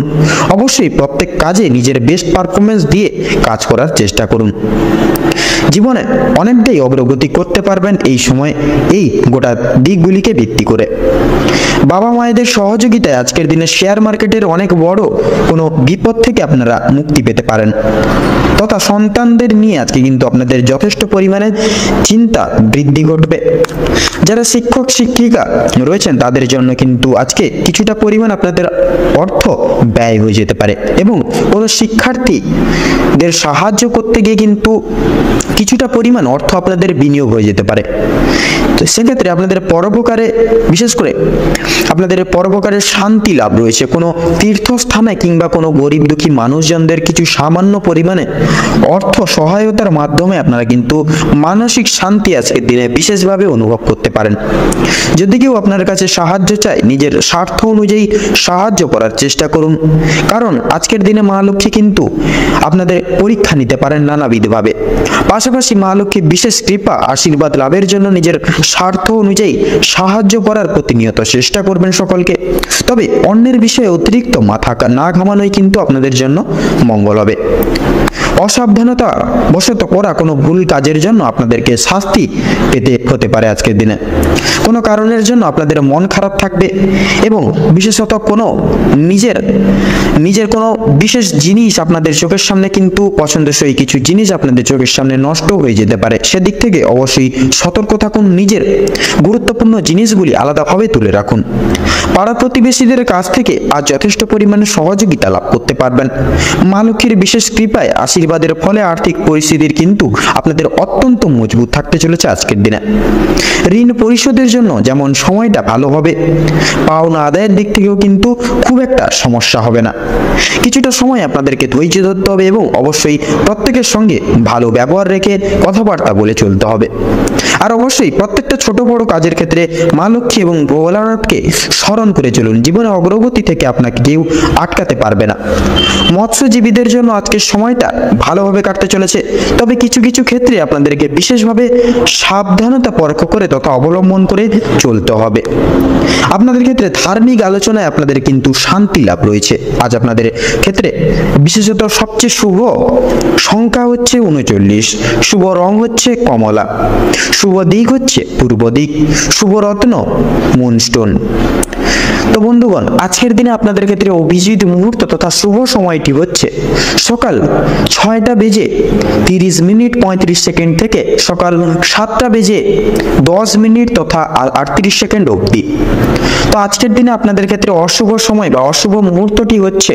অবশ্যই প্রত্যেক কাজে নিজের বেস্ট পারফরমেন্স দিয়ে কাজ করার চেষ্টা করুন। জীবনে অনেকটাই অগ্রগতি করতে পারবেন এই সময় এই গোটা দিকগুলিকে ভিত্তি করে। বাবা মায়েদের সহযোগিতায় আজকের দিনে শেয়ার মার্কেটের অনেক বড় কোনো বিপদ থেকে আপনারা মুক্তি পেতে পারেন তথা সন্তানদের নিয়ে আজকে কিন্তু আপনাদের যথেষ্ট পরিমাণে চিন্তা বৃদ্ধি ঘটবে। যারা শিক্ষক শিক্ষিকা রয়েছেন তাদের জন্য কিন্তু আজকে কিছুটা পরিমাণ আপনাদের অর্থ ব্যয় হয়ে যেতে পারে এবং কোনো শিক্ষার্থীদের সাহায্য করতে গিয়ে কিন্তু কিছুটা পরিমাণ অর্থ আপনাদের বিনিয়োগ হয়ে যেতে পারে। তো সেক্ষেত্রে আপনাদের পরোপকারে বিশেষ করে আপনাদের পরোপকারের শান্তি লাভ রয়েছে। কোনো তীর্থস্থানে কিংবা কোনো গরিব দুঃখী মানুষজনদের কিছু সামান্য পরিমাণে অর্থ সহায়তার মাধ্যমে আপনারা কিন্তু মানসিক শান্তি আজকের দিনে বিশেষভাবে অনুভব করতে পারেন। যদি কেউ আপনার কাছে সাহায্য চায়, নিজের স্বার্থ অনুযায়ী সাহায্য করার চেষ্টা করুন, কারণ আজকের দিনে মা লক্ষ্মী কিন্তু আপনাদের পরীক্ষা নিতে পারেন নানাবিধভাবে। পাশাপাশি মা লক্ষ্মী বিশেষ কৃপা আশীর্বাদ লাভের জন্য নিজের স্বার্থ অনুযায়ী সাহায্য করার প্রতিনিয়ত চেষ্টা করবেন সকলকে। তবে অন্যের বিষয়ে অতিরিক্ত মাথা না ঘামানোই কিন্তু আপনাদের জন্য মঙ্গল হবে। অসাবধানতা বশত করা কোনো ভুল কাজের জন্য আপনাদেরকে শাস্তি পেতে হতে পারে আজকের দিনে। কোনো কারণের জন্য আপনাদের মন খারাপ থাকবে এবং বিশেষত কোনো নিজের কোনো বিশেষ জিনিস আপনাদের চোখের সামনে কিন্তু পছন্দসই কিছু জিনিস আপনাদের চোখের সামনে নষ্ট হয়ে যেতে পারে। সেদিক থেকে অবশ্যই সতর্ক থাকুন। নিজের গুরুত্বপূর্ণ জিনিসগুলি আলাদাভাবে তুলে রাখুন। পাড়া প্রতিবেশীদের কাছ থেকে আজ যথেষ্ট পরিমাণে সহযোগিতা লাভ করতে পারবেন। মা লক্ষ্মীর বিশেষ কৃপায় আশীর্বাদের ফলে আর্থিক পরিস্থিতির কিন্তু আপনাদের অত্যন্ত মজবুত থাকতে চলেছে আজকের দিনে। ঋণ পরিশোধের জন্য যেমন সময়টা ভালো হবে, পাওনা আদায়ের দিক থেকেও কিন্তু খুব একটা সমস্যা হবে না। কিছুটা সময় আপনাদেরকে ধৈর্য ধরতে হবে এবং অবশ্যই প্রত্যেকের সঙ্গে ভালো ব্যবহার রেখে কথাবার্তা বলে চলতে হবে। আর অবশ্যই প্রত্যেকটা ছোট বড় কাজের ক্ষেত্রে মা লক্ষ্মী এবং ভোলানাথকে স্মরণ করে চলুন। জীবনে অগ্রগতি থেকে আপনাকে কেউ আটকাতে পারবে না। মৎস্যজীবীদের জন্য আজকের সময়টা ভালোভাবে কাটতে চলেছে, তবে কিছু কিছু ক্ষেত্রে আপনাদেরকে বিশেষভাবে সাবধানতা পরখ করে তথা অবলম্বন করে চলতে হবে। আপনাদের ক্ষেত্রে ধার্মিক আলোচনায় আপনাদের কিন্তু শান্তি লাভ রয়েছে। আজ আপনাদের ক্ষেত্রে বিশেষত সবচেয়ে শুভ সংখ্যা হচ্ছে 39, শুভ রং হচ্ছে কমলা, শুভ দিক হচ্ছে পূর্ব দিক, শুভ রত্ন মুনস্টোন। তো বন্ধুগণ, আজকের দিনে আপনাদের ক্ষেত্রে অভিজিৎ মুহূর্ত তথা শুভ সময়টি হচ্ছে সকাল 6:30 থেকে সকাল 7:10 তথা 38 সেকেন্ড অবধি। তো আজকের দিনে আপনাদের ক্ষেত্রে অশুভ সময় বা অশুভ মুহূর্তটি হচ্ছে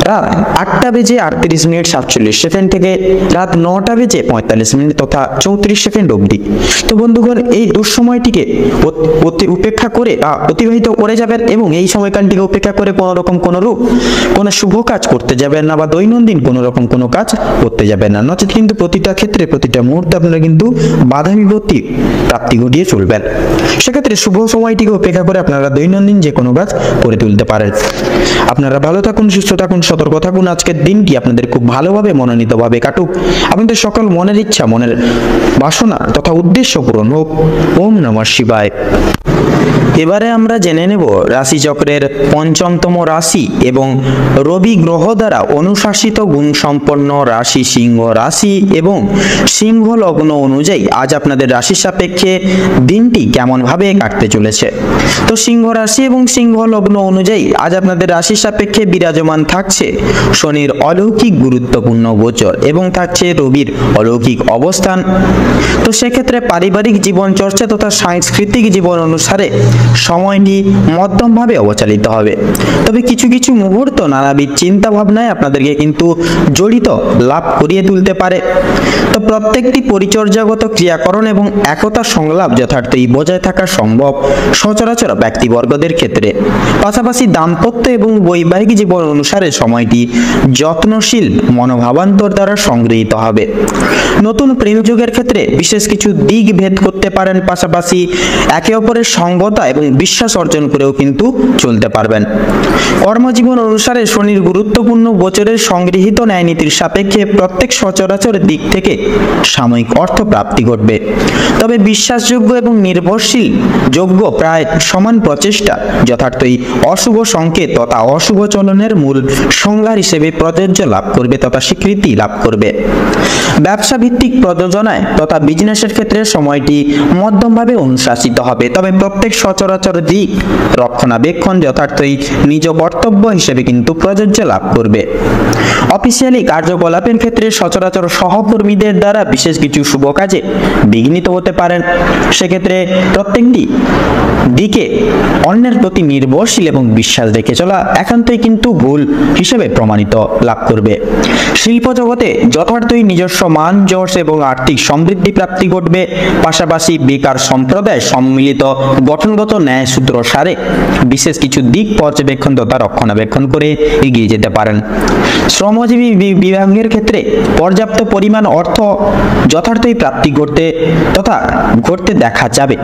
রাত 8:38 থেকে রাত 9:45 তথা 34 সেকেন্ড অবধি। তো বন্ধুগণ, এই দুঃসময়টিকে উপেক্ষা করে অতিবাহিত করে যাবেন এবং এই সময়কালটিকে উপেক্ষা করে কোনো শুভ কাজ করতে যাবেন না বা দৈনন্দিন কোনো রকম কোনো কাজ করতে যাবেন না, নচেত কিন্তু প্রতিটা ক্ষেত্রে প্রতিটা মুহূর্তে আপনারা কিন্তু বাধা বিপত্তি প্রাপ্তি ঘটিয়ে চলবেন। সেক্ষেত্রে শুভ সময়টিকে উপেক্ষা করে আপনারা দৈনন্দিন যে কোনো কাজ করে তুলতে পারেন। আপনারা ভালো থাকুন, সুস্থ থাকুন, সতর্ক থাকুন। আজকের দিনটি আপনাদের খুব ভালোভাবে মনোনীতভাবে কাটুক। আপনাদের সকল মনের ইচ্ছা, মনের বাসনা তথা উদ্দেশ্য পূরণ হোক। ওম নমঃ শিবায়। এবারে আমরা জেনে নেব রাশিচক্রের পঞ্চমতম রাশি এবং রবি গ্রহ দ্বারা অনুশাসিত গুণ সম্পন্ন রাশি সিংহ রাশি এবং সিংহ লগ্ন অনুযায়ী আজ আপনাদের রাশি সাপেক্ষে দিনটি কেমন ভাবে কাটতে চলেছে। তো সিংহ রাশি এবং সিংহ লগ্ন অনুযায়ী আজ আপনাদের রাশি সাপেক্ষে বিরাজমান থাকছে শনির অলৌকিক গুরুত্বপূর্ণ গোচর এবং থাকছে রবির অলৌকিক অবস্থান। তো সেক্ষেত্রে পারিবারিক জীবন চর্চা তথা সাংস্কৃতিক জীবন অনুসারে সময়টি মধ্যমভাবে অবচালিত হবে। তবে কিছু কিছু মুহূর্ত নানাবিধ চিন্তা ভাবনায় আপনাদেরকে কিন্তু জড়িত লাভ করিয়ে তুলতে পারে। তো প্রত্যেকটি পরিচর্যাগত ক্রিয়াকরণ এবং একতা সংলাপ যথার্থই বজায় থাকা সম্ভব সচরাচর ব্যক্তিবর্গদের ক্ষেত্রে। পাশাপাশি দাম্পত্য এবং বৈবাহিক জীবন অনুসারে সময়টি যত্নশীল মনোভাবান্তর দ্বারা সংগৃহীত হবে। নতুন প্রেম যুগের ক্ষেত্রে বিশেষ কিছু দিক ভেদ করতে পারেন, পাশাপাশি একে অপরের সঙ্গতা এবং বিশ্বাস অর্জন করেও কিন্তু চলতে পারবেন। কর্মজীবন অনুসারে শনির গুরুত্বপূর্ণ গোচরের সংগৃহীত ন্যায়নীতির সাপেক্ষে প্রত্যেক সচরাচর দিক থেকে সাময়িক অর্থ প্রাপ্তি ঘটবে। তবে বিশ্বাসযোগ্য এবং নির্ভরশীল যোগ্য প্রায় সমান প্রচেষ্টা যথার্থই অশুভ সংকেত তথা অশুভ চলনের মূল সংজ্ঞা হিসেবে প্রযোজ্য লাভ করবে তথা স্বীকৃতি লাভ করবে। ব্যবসা ভিত্তিক প্রযোজনায় তথা বিজনেসের ক্ষেত্রে সময়টি মধ্যমভাবে অনুশাসিত হবে। তবে প্রত্যেক সচরাচর দিক রক্ষণাবেক্ষণ যথার্থই নিজ কর্তব্য হিসেবে কিন্তু প্রযোজ্য লাভ করবে। অফিসিয়ালি কার্যকলাপের ক্ষেত্রে সচরাচর সহকর্মীদের দ্বারা বিশেষ কিছু শুভ কাজে বিঘ্নিত হতে পারেন। সেক্ষেত্রে প্রত্যেকটি দিকে অন্যের প্রতি নির্ভরশীল এবং বিশ্বাস রেখে চলা একান্তই কিন্তু ভুল হিসেবে প্রমাণিত লাভ করবে। শিল্প জগতে যথার্থই নিজস্ব মান যশ এবং আর্থিক সমৃদ্ধি প্রাপ্তি ঘটবে। পাশাপাশি বেকার সম্প্রদায় সম্মিলিত গঠনগত ন্যায় সূত্র সারে বিশেষ কিছু দিক পর্যবেক্ষণ তথা রক্ষণাবেক্ষণ করে এগিয়ে যেতে পারেন। শ্রমজীবী বিভাগের ক্ষেত্রে পর্যাপ্ত পরিমাণ অর্থ যথার্থই প্রাপ্তি ঘটতে দেখা যাবে।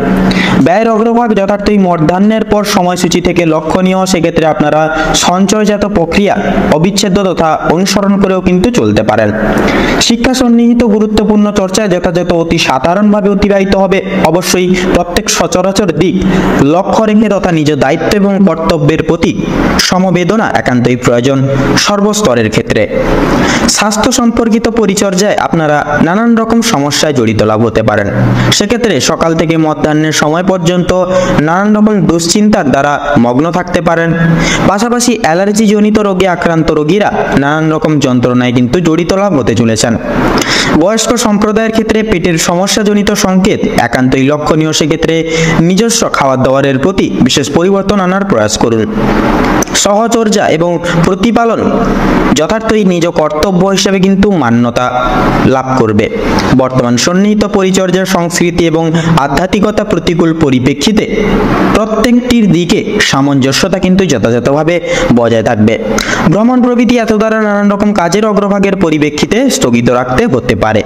ব্যয়ের অগ্রভাগ যথার্থই মধ্যাহ্নের পর সময়সূচি থেকে লক্ষণীয়। সেক্ষেত্রে আপনারা সঞ্চয়জাত প্রক্রিয়া অবিচ্ছেদ্য তথা অনুসরণ করেও কিন্তু চলতে পারেন। শিক্ষা সন্নিহিত গুরুত্বপূর্ণ চর্চায় যথাযথ অতি সাধারণভাবে অতিবাহিত হবে। অবশ্যই প্রত্যেক সচরাচর দিক লক্ষ্য রেখে তথা নিজ দায়িত্ব এবং কর্তব্যের প্রতি সমবেদনা একান্তই প্রয়োজন সর্বস্তরের ক্ষেত্রে। স্বাস্থ্য সম্পর্কিত পরিচর্যায় আপনারা নানান রকম সমস্যায় জড়িত লাভ হতে পারেন। সেক্ষেত্রে সকাল থেকে মধ্যাহ্নের সময় পর্যন্ত নানান রকম দুশ্চিন্তার দ্বারা মগ্ন থাকতে পারেন। পাশাপাশি অ্যালার্জি জনিত রোগে আক্রান্ত রোগীরা নানান রকম যন্ত্রণায় কিন্তু জড়িত লাভ হতে চলেছেন। বয়স্ক সম্প্রদায়ের ক্ষেত্রে পেটের সমস্যাজনিত সংকেত একান্তই লক্ষণীয়। সেক্ষেত্রে নিজস্ব খাবার দাবারের প্রতি বিশেষ পরিবর্তন আনার প্রয়াস করুন। সহচর্যা এবং প্রতিপালন যথার্থই নিজ কর্তব্য হিসেবে কিন্তু মান্যতা লাভ করবে। বর্তমান সন্নিহিত পরিচর্যা সংস্কৃতি এবং আধ্যাত্মিকতা প্রতিকূল পরিপ্রেক্ষিতে প্রত্যেকটির দিকে সামঞ্জস্যতা কিন্তু যথাযথভাবে বজায় থাকবে। ভ্রমণ প্রভৃতি এত দ্বারা নানান রকম কাজের অগ্রভাগের পরিপ্রেক্ষিতে স্থগিত রাখতে হতে পারে।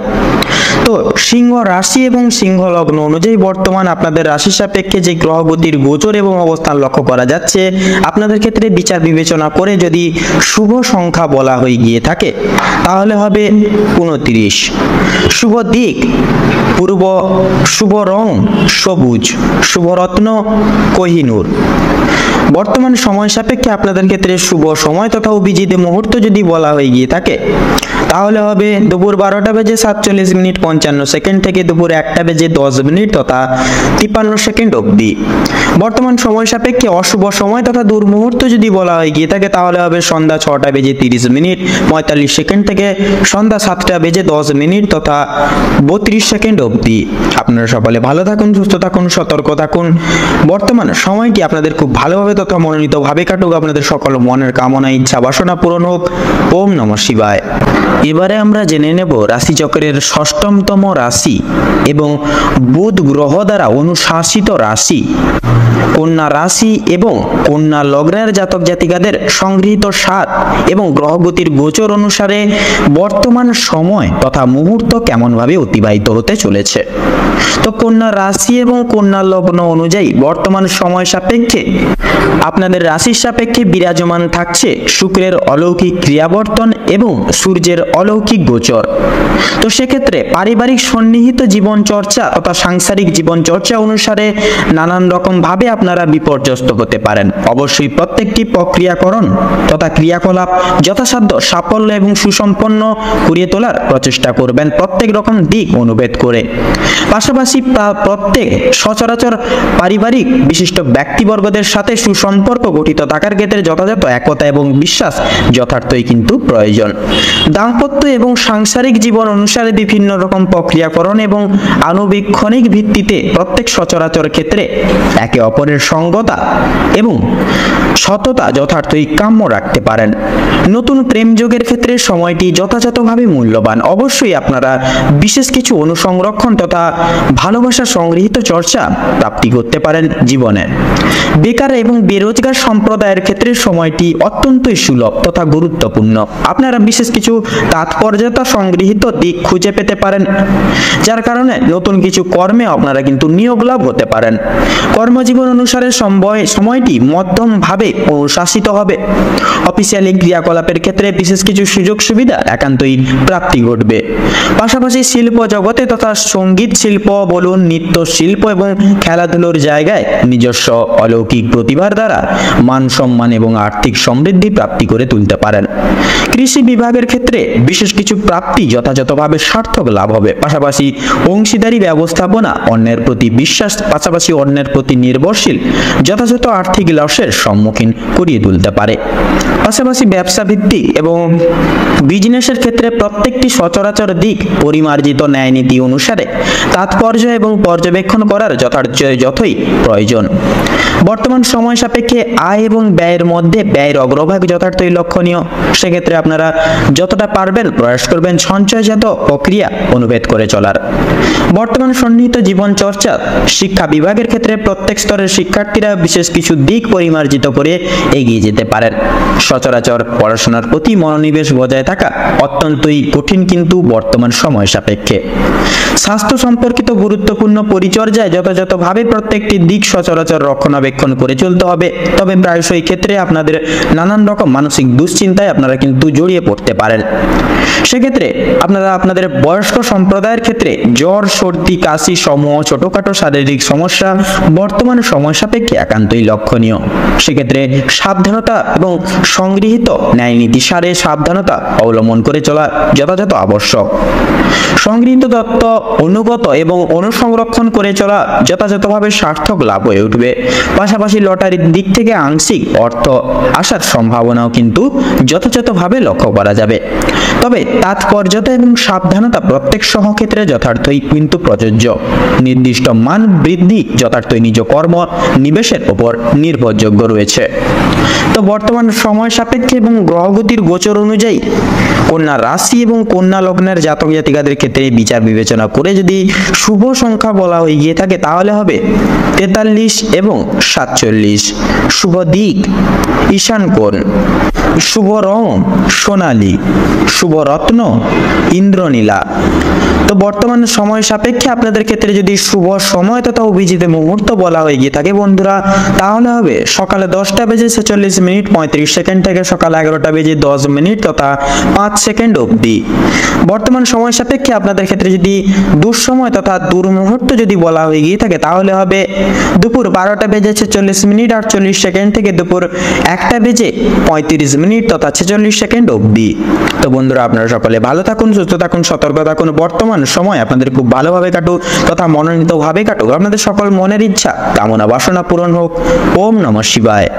তো সিংহ রাশি এবং সিংহ লগ্ন অনুযায়ী বর্তমান আপনাদের রাশি সাপেক্ষে যে গ্রহগতির গোচর এবং অবস্থান লক্ষ্য করা যাচ্ছে, আপনাদের ক্ষেত্রে বিচার বিবেচনা করে করে যদি শুভ সংখ্যা বলা হয়ে গিয়ে থাকে তাহলে হবে 29। শুভ দিক পূর্ব, শুভ রং সবুজ, শুভ রত্ন কোহিনূর। বর্তমান সময় সাপেক্ষে আপনাদের ক্ষেত্রে শুভ সময় তথা অভিজিৎ মুহূর্ত যদি বলা হয়ে গিয়ে থাকে তাহলে হবে দুপুর 12:47:55 থেকে দুপুর 1:10 তথা 53 অবধি। বর্তমান সময় সাপেক্ষে অশুভ সময় তথা দুর্মুহূর্ত যদি বলা হয় গিয়ে থাকে তাহলে হবে সন্ধ্যা 6:30:45 থেকে সন্ধ্যা 7:10 তথা 32 অবধি। আপনারা সকলে ভালো থাকুন, সুস্থ থাকুন, সতর্ক থাকুন। বর্তমান সময়টি আপনাদের খুব ভালোভাবে তথা মনোনীতভাবে কাটুক। আপনাদের সকল মনের কামনা, ইচ্ছা, বাসনা পূরণ হোক। ওম নমঃ শিবায়। এবারে আমরা জেনে নেব রাশিচক্রের 6ম রাশি এবং বুধ গ্রহ দ্বারা অনুশাসিত রাশি কন্যা রাশি এবং কন্যা লগ্নের জাতক জাতিকাদের সংগৃহীত সাত এবং গ্রহগতির গোচর অনুসারে বর্তমান সময় তথা মুহূর্ত কেমনভাবে অতিবাহিত হতে চলেছে। তো কন্যা রাশি এবং কন্যা লগ্ন অনুযায়ী বর্তমান সময় সাপেক্ষে আপনাদের রাশির সাপেক্ষে বিরাজমান থাকছে শুক্রের অলৌকিক ক্রিয়াবর্তন এবং সূর্যের অলৌকিক গোচর। তো সেক্ষেত্রে পারিবারিক সন্নিহিত জীবন চর্চা তথা সাংসারিক জীবন চর্চা অনুসারে নানান রকম ভাবে আপনারা বিপর্যস্ত হতে পারেন। অবশ্যই প্রত্যেকটি প্রক্রিয়াকরণ তথা ক্রিয়াকলাপ যথাসাধ্য সাফল্য এবং সুসম্পন্ন করিয়ে তোলার প্রচেষ্টা করবেন প্রত্যেক রকম দিক অনুভেদ করে। পাশাপাশি প্রত্যেক সচরাচর পারিবারিক বিশিষ্ট ব্যক্তিবর্গদের সাথে সুসম্পর্ক গঠিত থাকার ক্ষেত্রে যথাযথ একতা এবং বিশ্বাস যথার্থই কিন্তু প্রয়োজন। দাম্পত্য এবং সাংসারিক জীবন অনুসারে বিভিন্ন রকম প্রক্রিয়াকরণ এবং আনুবীক্ষণিক ভিত্তিতে প্রত্যেক সচরাচর ক্ষেত্রে একে অপরের সঙ্গতা এবং সততা যথার্থই কাম্য রাখতে পারেন। নতুন প্রেম যোগের ক্ষেত্রে সময়টি যথাযথভাবে মূল্যবান। অবশ্যই আপনারা বিশেষ কিছু অনুসংরক্ষণ তথা ভালোবাসা সংগৃহীত চর্চা প্রাপ্তি করতে পারেন জীবনে। বেকার এবং বেরোজগার সম্প্রদায়ের ক্ষেত্রে সময়টি অত্যন্তই সুলভ তথা গুরুত্বপূর্ণ। আপনারা বিশেষ কিছু তাৎপর্যতা সংগৃহীত দিক খুঁজে পেতে পারেন, যার কারণে নতুন কিছু কর্মে আপনারা কিন্তু নিয়োগ লাভ হতে পারেন। কর্মজীবন অনুসারে সময়টি মধ্যমভাবে অনুশাসিত হবে। অফিসিয়ালি ক্রিয়াকলাপের ক্ষেত্রে বিশেষ কিছু সুযোগ সুবিধা একান্তই প্রাপ্তি ঘটবে। পাশাপাশি শিল্প জগতে তথা সঙ্গীত শিল্প বলুন, নৃত্য শিল্প এবং খেলাধুলোর জায়গায় নিজস্ব অলৌকিক প্রতিভার দ্বারা মান সম্মান এবং আর্থিক সমৃদ্ধি প্রাপ্তি করে তুলতে পারেন। কৃষি বিভাগের ক্ষেত্রে বিশেষ কিছু প্রাপ্তি যথাযথভাবে সার্থক লাভ হবে। পাশাপাশি অংশীদারি ব্যবস্থাপনা, অন্যের প্রতি বিশ্বাস, পাশাপাশি অন্যের প্রতি নির্ভরশীল যথাযথ আর্থিক লসের সম্মুখীন করিয়ে তুলতে পারে। পাশাপাশি ব্যবসা ভিত্তিক এবং বিজনেসের ক্ষেত্রে প্রত্যেকটি সচরাচর দিক পরিমার্জিত ন্যায় নীতি অনুসারে তাৎপর্য এবং পর্যবেক্ষণ করার যথই প্রয়োজন। বর্তমান সময় সাপেক্ষে আয় এবং ব্যয়ের মধ্যে ব্যয়ের অগ্রভাগ যথার্থই লক্ষণীয়। সেক্ষেত্রে আপনারা যতটা পারবেন প্রয়াস করবেন সঞ্চয়জাত প্রক্রিয়া অনুভেদ করে চলার। বর্তমান সন্নিহিত জীবন চর্চা শিক্ষা বিভাগের ক্ষেত্রে প্রত্যেক স্তরের শিক্ষার্থীরা বিশেষ কিছু দিক পরিমার্জিত করে এগিয়ে যেতে পারেন। সচরাচর পড়াশোনার প্রতি মনোনিবেশ বজায় থাকা অত্যন্তই কঠিন কিন্তু বর্তমান সময় সাপেক্ষে। স্বাস্থ্য সম্পর্কিত গুরুত্বপূর্ণ পরিচর্যায় যথাযথভাবে প্রত্যেকটি দিক সচরাচর রক্ষণাবেক্ষণ করে চলতে হবে। তবে প্রায়শই ক্ষেত্রে আপনাদের নানান রকম মানসিক দুশ্চিন্তায় আপনারা কিন্তু জড়িয়ে পড়তে পারেন। সেক্ষেত্রে আপনারা আপনাদের বয়স্ক সম্প্রদায়ের ক্ষেত্রে জ্বর, সর্দি, কাশি সমূহ ছোটখাটো শারীরিক সমস্যা বর্তমান সময় সাপেক্ষে একান্তই লক্ষণীয়। সেক্ষেত্রে সাবধানতা এবং সংগৃহীত ন্যায় নীতি সারে সাবধানতা অবলম্বন করে চলা যথাযথ আবশ্যক। সংগৃহীত তত্ত্ব অনুগত এবং অনুসংরক্ষণ করে চলা যথাযথভাবে সার্থক লাভ হয়ে উঠবে। পাশাপাশি লটারির দিক থেকে আংশিক অর্থ আসার সম্ভাবনাও কিন্তু যথাযথভাবে লক্ষ্য করা যাবে। তবে তাৎপর্যতা এবং সাবধানতা প্রত্যেক সহক্ষেত্রে যথার্থই কিন্তু প্রযোজ্য। নির্দিষ্ট মান বৃদ্ধি যথার্থই নিজ কর্ম নিবেশের উপর নির্ভরযোগ্য রয়েছে। তো বর্তমান সময় সাপেক্ষে এবং গ্রহগতির গোচর অনুযায়ী কন্যা রাশি এবং কন্যা লগ্নের জাতক জাতিকাদের ক্ষেত্রে বিচার বিবেচনা করে যদি শুভ সংখ্যা বলা হয়ে গিয়ে থাকে তাহলে হবে 43 এবং 47, শুভ দিক ঈশান কোণ, শুভ রং সোনালী, শুভ রত্ন ইন্দ্রনীলা। তো বর্তমান সময় সাপেক্ষে আপনাদের ক্ষেত্রে যদি শুভ সময় তথা অভিজিৎ মুহূর্ত বলা হয়ে গিয়ে থাকে বন্ধুরা, তাহলে হবে সকালে 10:46 35 সেকেন্ড থেকে সকাল 11:10 তথা 5 সেকেন্ড অবধি। বর্তমান সময় সাপেক্ষে আপনাদের ক্ষেত্রে যদি দুঃসময় তথা দুর্মুহূর্ত যদি বলা হয়ে গিয়ে থাকে, তাহলে হবে দুপুর 12:46 48 সেকেন্ড থেকে দুপুর 1:35 তথা 46 সেকেন্ড অবধি। তো বন্ধুরা, আপনারা সকলে ভালো থাকুন, সুস্থ থাকুন, সতর্ক থাকুন। বর্তমান সময় আপনাদের খুব ভালোভাবে কাটুক তথা মনোনীতভাবে কাটুক। আপনাদের সকল মনের ইচ্ছা কামনা বাসনা পূরণ হোক। ওম নমঃ শিবায়।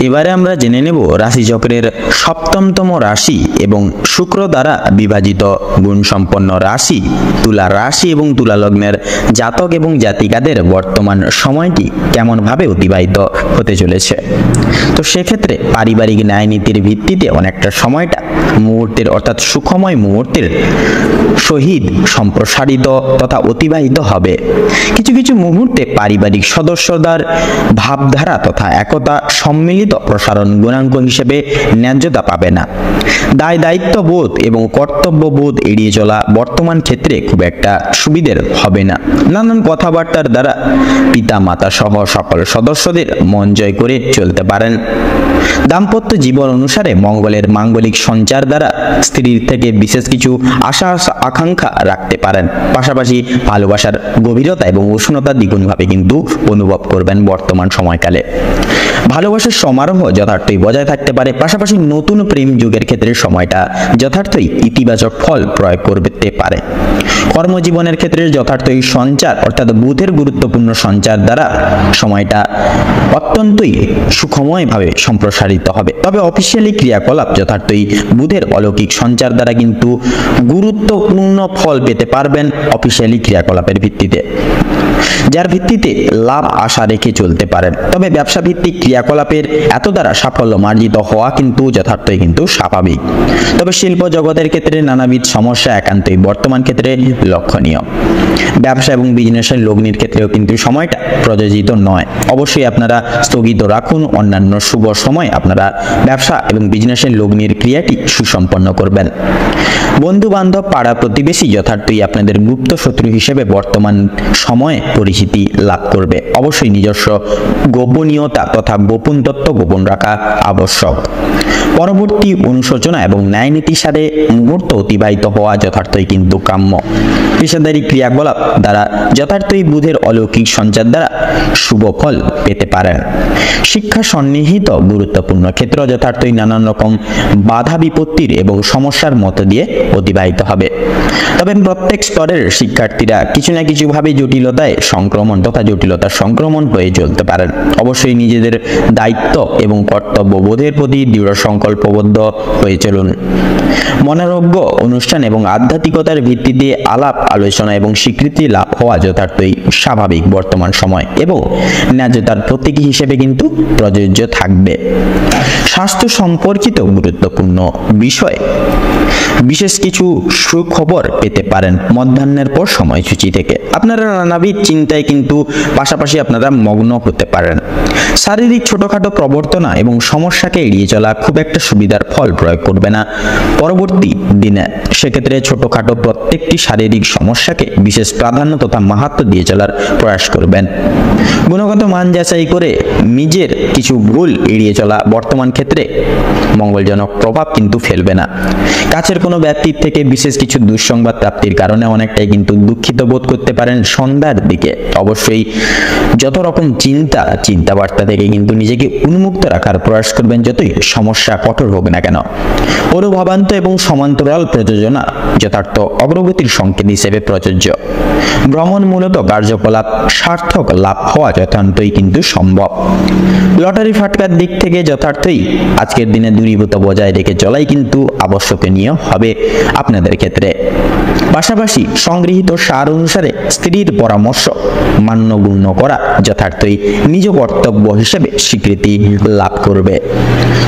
এবারে আমরা জেনে নেব রাশিচক্রের সপ্তমতম রাশি এবং শুক্র দ্বারা বিভাজিত গুণসম্পন্ন রাশি তুলা রাশি এবং তুলা লগ্নের জাতক এবং জাতিকাদের বর্তমান সময়টি কেমনভাবে অতিবাহিত হতে চলেছে। তো সেক্ষেত্রে পারিবারিক ন্যায় নীতির ভিত্তিতে অনেকটা সময়টা মুহূর্তের অর্থাৎ সুখময় মুহূর্তের সহিত সম্প্রসারিত তথা অতিবাহিত হবে। কিছু কিছু মুহূর্তে পারিবারিক সদস্যদের ভাবধারা তথা একতা সম্মিলিত প্রসারণ গুণাঙ্ক হিসেবে ন্যায্যতা পাবে না। দায় দায়িত্ববোধ এবং কর্তব্যবোধ এড়িয়ে চলা বর্তমান ক্ষেত্রে খুব একটা সুবিধের হবে না। নানান কথাবার্তার দ্বারা পিতা মাতা সহ সকল সদস্যদের মন জয় করে চলতে পারেন। দাম্পত্য জীবন অনুসারে মঙ্গলের মাঙ্গলিক সঞ্চার দ্বারা স্ত্রীর থেকে বিশেষ কিছু আশা আকাঙ্ক্ষা রাখতে পারেন। পাশাপাশি ভালোবাসার গভীরতা এবং উষ্ণতা দ্বিগুণভাবে কিন্তু অনুভব করবেন বর্তমান সময়কালে। ভালোবাসার সমারোহ যথার্থই বজায় থাকতে পারে। পাশাপাশি নতুন প্রেম যুগের ক্ষেত্রে সময়টা যথার্থই ইতিবাচক ফল প্রয়োগ করতে পারে। কর্মজীবনের ক্ষেত্রে যথার্থই সঞ্চার অর্থাৎ বুধের গুরুত্বপূর্ণ সঞ্চার দ্বারা সময়টা অত্যন্তই সুখময়ভাবে সম্প্রসারিত হবে। তবে অফিসিয়ালি ক্রিয়াকলাপ যথার্থই বুধের অলৌকিক সঞ্চার দ্বারা কিন্তু গুরুত্বপূর্ণ ফল পেতে পারবেন অফিসিয়ালি ক্রিয়াকলাপের ভিত্তিতে, যার ভিত্তিতে লাভ আশা রেখে চলতে পারেন। তবে ব্যবসা ভিত্তিক ক্রিয়াকলাপের এত দ্বারা সাফল্য মার্জিত হওয়া কিন্তু যথার্থই কিন্তু স্বাভাবিক। তবে শিল্প জগতের ক্ষেত্রে নানাবিধ সমস্যা একান্তই বর্তমান ক্ষেত্রে লক্ষণীয়। ব্যবসা এবং বিজনেসের লগ্নির ক্ষেত্রেও কিন্তু সময়টা প্রযোজিত নয়। অবশ্যই আপনারা স্থগিত রাখুন। অন্যান্য শুভ সময় আপনারা ব্যবসা এবং বিজনেসের লগ্নির ক্রিয়াটি সুসম্পন্ন করবেন। বন্ধু বান্ধব পাড়া প্রতিবেশী যথার্থই আপনাদের গুপ্ত শত্রু হিসেবে বর্তমান সময়ে পরিচিতি লাভ করবে। অবশ্যই নিজস্ব গোপনীয়তা তথা গোপন তত্ত্ব গোপন রাখা আবশ্যক। পরবর্তী অনুশোচনা এবং ন্যায় নীতির সাথে মুহূর্ত অতিবাহিত হওয়া যথার্থই কিন্তু কাম্য। পেশাদারী ক্রিয়াকলাপ দ্বারা যথার্থই বুধের অলৌকিক সঞ্চার দ্বারা শুভ ফল পেতে পারেন। শিক্ষা সন্নিহিত গুরুত্বপূর্ণ ক্ষেত্র যথার্থই নানান রকম বাধা বিপত্তির এবং সমস্যার মধ্য দিয়ে অতিবাহিত হবে। তবে প্রত্যেক স্তরের শিক্ষার্থীরা কিছু না কিছু ভাবে জটিলতার সংক্রমণ হয়ে চলতে পারেন। অবশ্যই নিজেদের দায়িত্ব এবং কর্তব্যবোধের প্রতি দৃঢ় সংকল্পবদ্ধ হয়ে চলুন। মনোরোগ্য অনুষ্ঠান এবং আধ্যাত্মিকতার ভিত্তিতে আলাপ আলোচনা এবং স্বীকৃতি লাভ হওয়া যথার্থই স্বাভাবিক বর্তমান সময় এবং ন্যায্যতার প্রতীকী হিসেবে কিন্তু প্রযোজ্য থাকবে। স্বাস্থ্য সম্পর্কিত গুরুত্বপূর্ণ বিষয় বিশেষ কিছু সুখবর পেতে পারেন মধ্যাহ্নের পর সময়সূচি থেকে। আপনারা নানাবিধ চিন্তায় কিন্তু পাশাপাশি আপনারা মগ্ন হতে পারেন। শারীরিক ছোটখাটো প্রবর্তনা এবং সমস্যাকে এড়িয়ে চলা খুব একটা সুবিধার ফল প্রয়োগ করবে না পরবর্তী দিনে। সেক্ষেত্রে ছোটখাটো প্রত্যেকটি শারীরিক সমস্যাকে বিশেষ প্রাধান্য তথা মাহাত্ম্য দিয়ে চলার প্রয়াস করবেন। গুণগত মান যাচাই করে নিজের কিছু ভুল এড়িয়ে চলা বর্তমান ক্ষেত্রে মঙ্গলজনক প্রভাব কিন্তু ফেলবে না। কাছের কোনো ব্যক্তির থেকে বিশেষ কিছু দুঃসংবাদ প্রাপ্তির কারণে অনেকটাই কিন্তু দুঃখিত বোধ করতে পারেন সন্ধ্যার দিকে। অবশ্যই যত রকম চিন্তাবার্তা থেকে কিন্তু নিজেকে উন্মুক্ত রাখার প্রয়াস করবেন, যতই সমস্যা কঠোর হোক না কেন। অনুভবান্ত এবং সমান্তরাল প্রযোজনা যথার্থ অগ্রগতির সংকেত হিসেবে প্রযোজ্য। ভ্রমণমূলত কার্যকলাপ সার্থক লাভ হওয়া যথার্থই কিন্তু সম্ভব। লটারি ফাটকার দিক থেকে যথার্থই আজকের দিনে দূরীভূত বজায় রেখে চলাই কিন্তু আবশ্যকীয় হবে আপনাদের ক্ষেত্রে। পাশাপাশি সংগৃহীত সার অনুসারে স্ত্রীর পরামর্শ মান্যগণ্য করা যথার্থই নিজ কর্তব্য হিসেবে স্বীকৃতি লাভ করবে।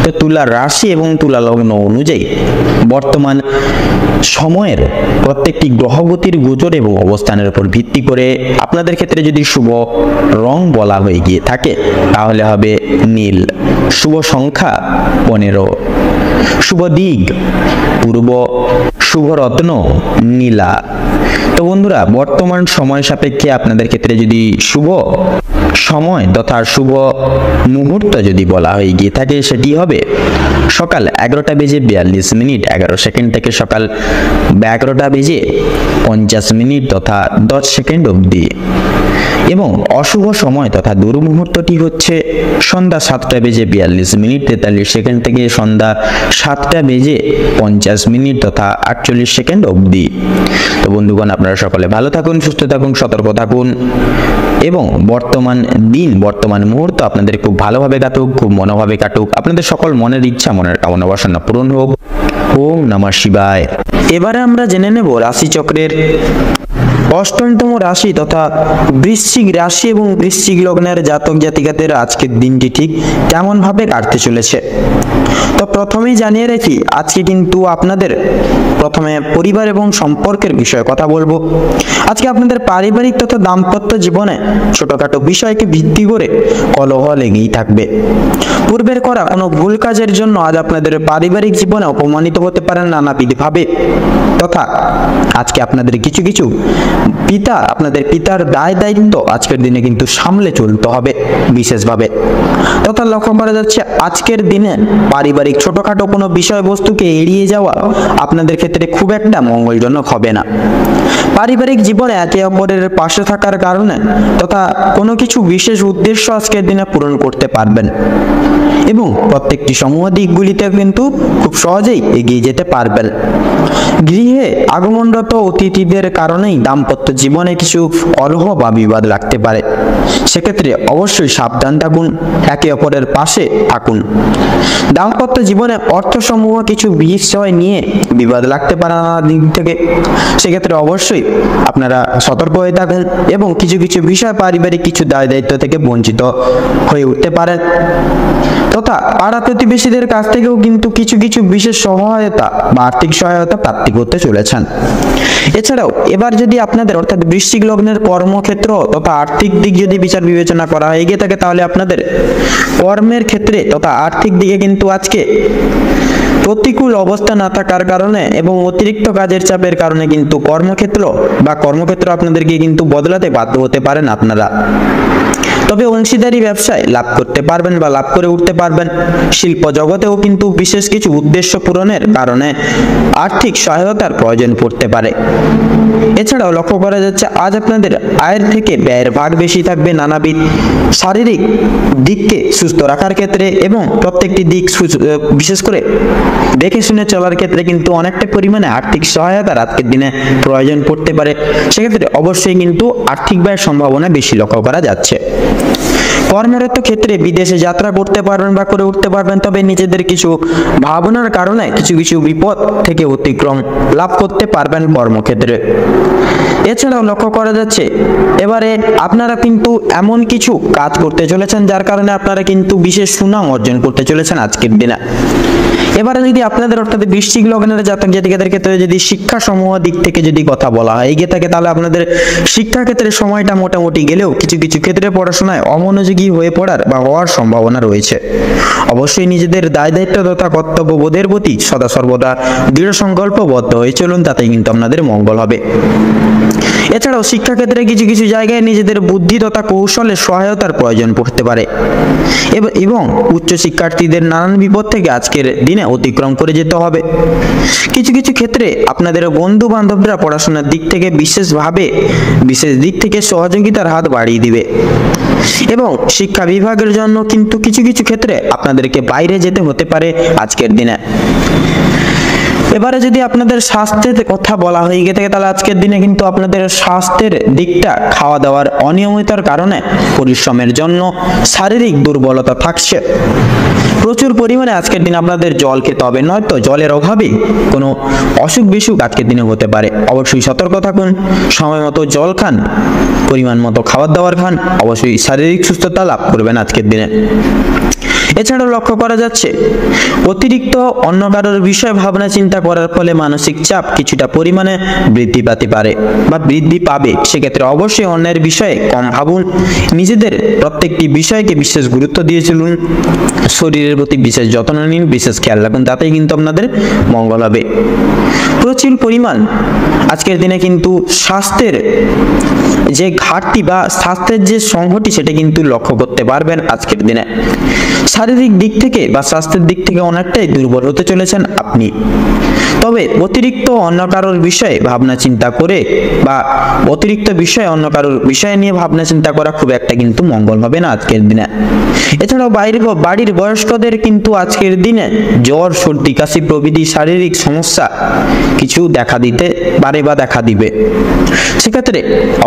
তো তুলা রাশি এবং তুলা লগ্ন অনুযায়ী বর্তমান সময়ের প্রত্যেকটি গ্রহগতির গোচর এবং এবং অবস্থানের উপর ভিত্তি করে আপনাদের ক্ষেত্রে যদি শুভ রং বলা হয়ে গিয়ে থাকে তাহলে হবে নীল। শুভ সংখ্যা 15, শুভ দিক পূর্ব, শুভ রত্ন নীলা। তো বন্ধুরা, বর্তমান সময় সাপেক্ষে আপনাদের ক্ষেত্রে যদি শুভ সময় তথা শুভ মুহূর্ত যদি বলা হয়ে গিয়ে থাকে সেটি হবে সকাল 11:42 থেকে সকাল 11:50 তথা 10 সেকেন্ড অবধি। এবং অশুভ সময় তথা দুর্মুহূর্তটি হচ্ছে সন্ধ্যা 7:42 থেকে সন্ধ্যা 7:50 তথা 48 সেকেন্ড অবধি। তো বন্ধুগণ, আপনারা সকলে ভালো থাকুন, সুস্থ থাকুন, সতর্ক থাকুন এবং বর্তমান মুহূর্ত আপনাদের খুব ভালোভাবে কাটুক, খুব মনোভাবে কাটুক। আপনাদের সকল মনের ইচ্ছা, মনের কামনা বাসনা পূরণ হোক। ওম নমঃ শিবায়। এবারে আমরা জেনে নেব রাশিচক্রের অষ্টমতম রাশি তথা বৃশ্চিক রাশি এবং বৃশ্চিক লগ্নের জাতক জাতিকাদের আজকের দিনটি ঠিক কেমন ভাবে কাটতে চলেছে। তো প্রথমেই জানিয়ে রাখি, আজকে কিন্তু আপনাদের প্রথমে পরিবার এবং সম্পর্কের বিষয়ে কথা বলবো। আজকে আপনাদের পারিবারিক তথা দাম্পত্য জীবনে ছোটখাটো বিষয়কে ভিত্তি করে কলহ লেগেই থাকবে। পূর্বের করা কোনো ভুল কাজের জন্য আজ আপনাদের পারিবারিক জীবনে অপমানিত হতে পারেন নানাবিধভাবে। তথা আজকে আপনাদের কিছু আপনাদের পিতার দায় দায়িত্ব আজকের দিনে কিন্তু সামলে চলতে হবে বিশেষভাবে। তথা লক্ষ্য করা যাচ্ছে আজকের দিনে পারিবারিক ছোটখাটো কোনো বিষয়বস্তুকে এড়িয়ে যাওয়া আপনাদের ক্ষেত্রে খুব একটা মঙ্গলজনক হবে না। পারিবারিক জীবনে একে অপরের পাশে থাকার কারণে তথা কোনো কিছু বিশেষ উদ্দেশ্য আজকের দিনে পূরণ করতে পারবেন এবং প্রত্যেকটি সমূহ দিকগুলিতে কিন্তু খুব সহজেই এগিয়ে যেতে পারবেন। গৃহে আগমনরত অতিথিদের কারণেই দাম্পত্য জীবনে কিছু কলহ বা বিবাদ লাগতে পারে। সেক্ষেত্রে অবশ্যই সাবধান থাকুন, একে অপরের পাশে থাকুন। দাম্পত্য জীবনে অর্থসমূহ কিছু বিষয় নিয়ে বিবাদ লাগতে পারে নানা দিক থেকে। সেক্ষেত্রে অবশ্যই আপনারা সতর্ক হয়ে থাকেন এবং কিছু বিষয় পারিবারিক কিছু দায় দায়িত্ব থেকে বঞ্চিত হয়ে উঠতে পারেন। তথা পাড়া প্রতিবেশীদের কাছ থেকেও কিন্তু কিছু বিশেষ সহায়তা বা আর্থিক সহায়তা প্রাপ্তি করতে চলেছেন। এছাড়াও এবার যদি আপনাদের অর্থাৎ বৃশ্চিক লগ্নের কর্মক্ষেত্র তথা আর্থিক দিক যদি বিচার বিবেচনা করা হয়ে গিয়ে থাকে তাহলে আপনাদের কর্মের ক্ষেত্রে তথা আর্থিক দিকে কিন্তু আজকে প্রতিকূল অবস্থা না থাকার কারণে এবং অতিরিক্ত কাজের চাপের কারণে কিন্তু কর্মক্ষেত্র আপনাদেরকে কিন্তু বদলাতে বাধ্য হতে পারেন আপনারা। তবে অংশীদারি ব্যবসায় লাভ করতে পারবেন বা লাভ করে উঠতে পারবেন। শিল্প জগতেও কিন্তু বিশেষ কিছু উদ্দেশ্য পূরণের কারণে আর্থিক সহায়তার প্রয়োজন পড়তে পারে। এছাড়াও লক্ষ্য করা যাচ্ছে আজ আপনাদের আয়ের থেকে ব্যয়ের ভাগ বেশি থাকবে নানাবিধ শারীরিক দিককে সুস্থ রাখার ক্ষেত্রে এবং প্রত্যেকটি দিক বিশেষ করে দেখে শুনে চলার ক্ষেত্রে কিন্তু অনেকটা পরিমাণে আর্থিক সহায়তার আজকের দিনে প্রয়োজন পড়তে পারে। সেক্ষেত্রে অবশ্যই কিন্তু আর্থিক ব্যয়ের সম্ভাবনা বেশি লক্ষ্য করা যাচ্ছে। কর্মরত ক্ষেত্রে বিদেশে যাত্রা করতে পারবেন বা করে উঠতে পারবেন, তবে নিজেদের কিছু ভাবনার কারণে কিছু বিপদ থেকে অতিক্রম লাভ করতে পারবেন কর্মক্ষেত্রে। এছাড়াও লক্ষ্য করা যাচ্ছে এবারে আপনারা কিন্তু এমন কিছু কাজ করতে চলেছেন যার কারণে আপনারা কিন্তু বিশেষ সুনাম অর্জন করতে চলেছেন আজকের দিনে। এবারে যদি আপনাদের অর্থাৎ বৃশ্চিক লগ্নের জাতক জাতিকাদের ক্ষেত্রে যদি শিক্ষা সমূহ দিক থেকে যদি কথা বলা হয় এগিয়ে থাকে তাহলে আপনাদের শিক্ষা ক্ষেত্রে সময়টা মোটামুটি গেলেও কিছু ক্ষেত্রে পড়াশোনায় অমনোযোগী হয়ে পড়ার বা হওয়ার সম্ভাবনা রয়েছে। অবশ্যই নিজেদের দায় দায়িত্ব তথা কর্তব্যবোধের প্রতি সদা সর্বদা দৃঢ় সংকল্পবদ্ধ হয়ে চলুন, তাতে কিন্তু আপনাদের মঙ্গল হবে। এছাড়াও শিক্ষাক্ষেত্রে কিছু জায়গায় নিজেদের বুদ্ধি তথা কৌশলের সহায়তার প্রয়োজন পড়তে পারে এবং উচ্চ শিক্ষার্থীদের নানান বিপদ থেকে আজকের দিনে অতিক্রম করে যেতে হবে। কিছু ক্ষেত্রে আপনাদের বন্ধু বান্ধবরা পড়াশোনার দিক থেকে বিশেষ দিক থেকে সহযোগিতার হাত বাড়িয়ে দিবে এবং শিক্ষা বিভাগের জন্য কিন্তু কিছু ক্ষেত্রে আপনাদেরকে বাইরে যেতে হতে পারে আজকের দিনে। এবারে যদি আপনাদের স্বাস্থ্যের কথা বলা হয়ে গিয়ে থাকে তাহলে আজকের দিনে কিন্তু আপনাদের স্বাস্থ্যের দিকটা খাওয়া দাওয়ার অনিয়মিততার কারণে পরিশ্রমের জন্য শারীরিক দুর্বলতা থাকছে। প্রচুর পরিমাণে আজকের দিনে আপনাদের জল খেতে হবে, নয়তো জলের অভাবে কোনো অসুখ বিসুখ আজকের দিনে হতে পারে। অবশ্যই সতর্ক থাকুন, সময় মতো জল খান, পরিমাণ মতো খাবার দাবার খান, অবশ্যই শারীরিক সুস্থতা লাভ করবেন আজকের দিনে। এছাড়াও লক্ষ্য করা যাচ্ছে অতিরিক্ত অন্য কারোর বিষয়ে ভাবনা চিন্তা করার ফলে মানসিক চাপ কিছুটা পরিমাণে বৃদ্ধি পেতে পারে বা বৃদ্ধি পাবে। সেক্ষেত্রে অবশ্যই অন্যের বিষয়ে কম ভাবুন, নিজেদের প্রত্যেকটি বিষয়কে বিশেষ গুরুত্ব দিয়ে চলুন, শরীরের প্রতি বিশেষ যত্ন নিন, বিশেষ খেয়াল রাখুন, তাতেই কিন্তু আপনাদের মঙ্গল হবে। প্রচুর পরিমাণ আজকের দিনে কিন্তু স্বাস্থ্যের যে ঘাটতি বা স্বাস্থ্যের যে সংহতি সেটা কিন্তু লক্ষ্য করতে পারবেন আজকের দিনে। শারীরিক দিক থেকে বা স্বাস্থ্যের দিক থেকে অনেকটাই দুর্বল হতে চলেছেন আপনি। তবে অতিরিক্ত অন্য কারোর বিষয়ে ভাবনা চিন্তা করে বা অতিরিক্ত বিষয়ে অন্য কারোর বিষয় নিয়ে ভাবনা চিন্তা করা খুব একটা কিন্তু মঙ্গল হবে না আজকের দিনে। এছাড়াও বাড়ির বয়স্কদের কিন্তু আজকের দিনে জ্বর, সর্দি, কাশি প্রভৃতি শারীরিক সমস্যা কিছু দেখা দিতে পারে বা দেখা দিবে। সেক্ষেত্রে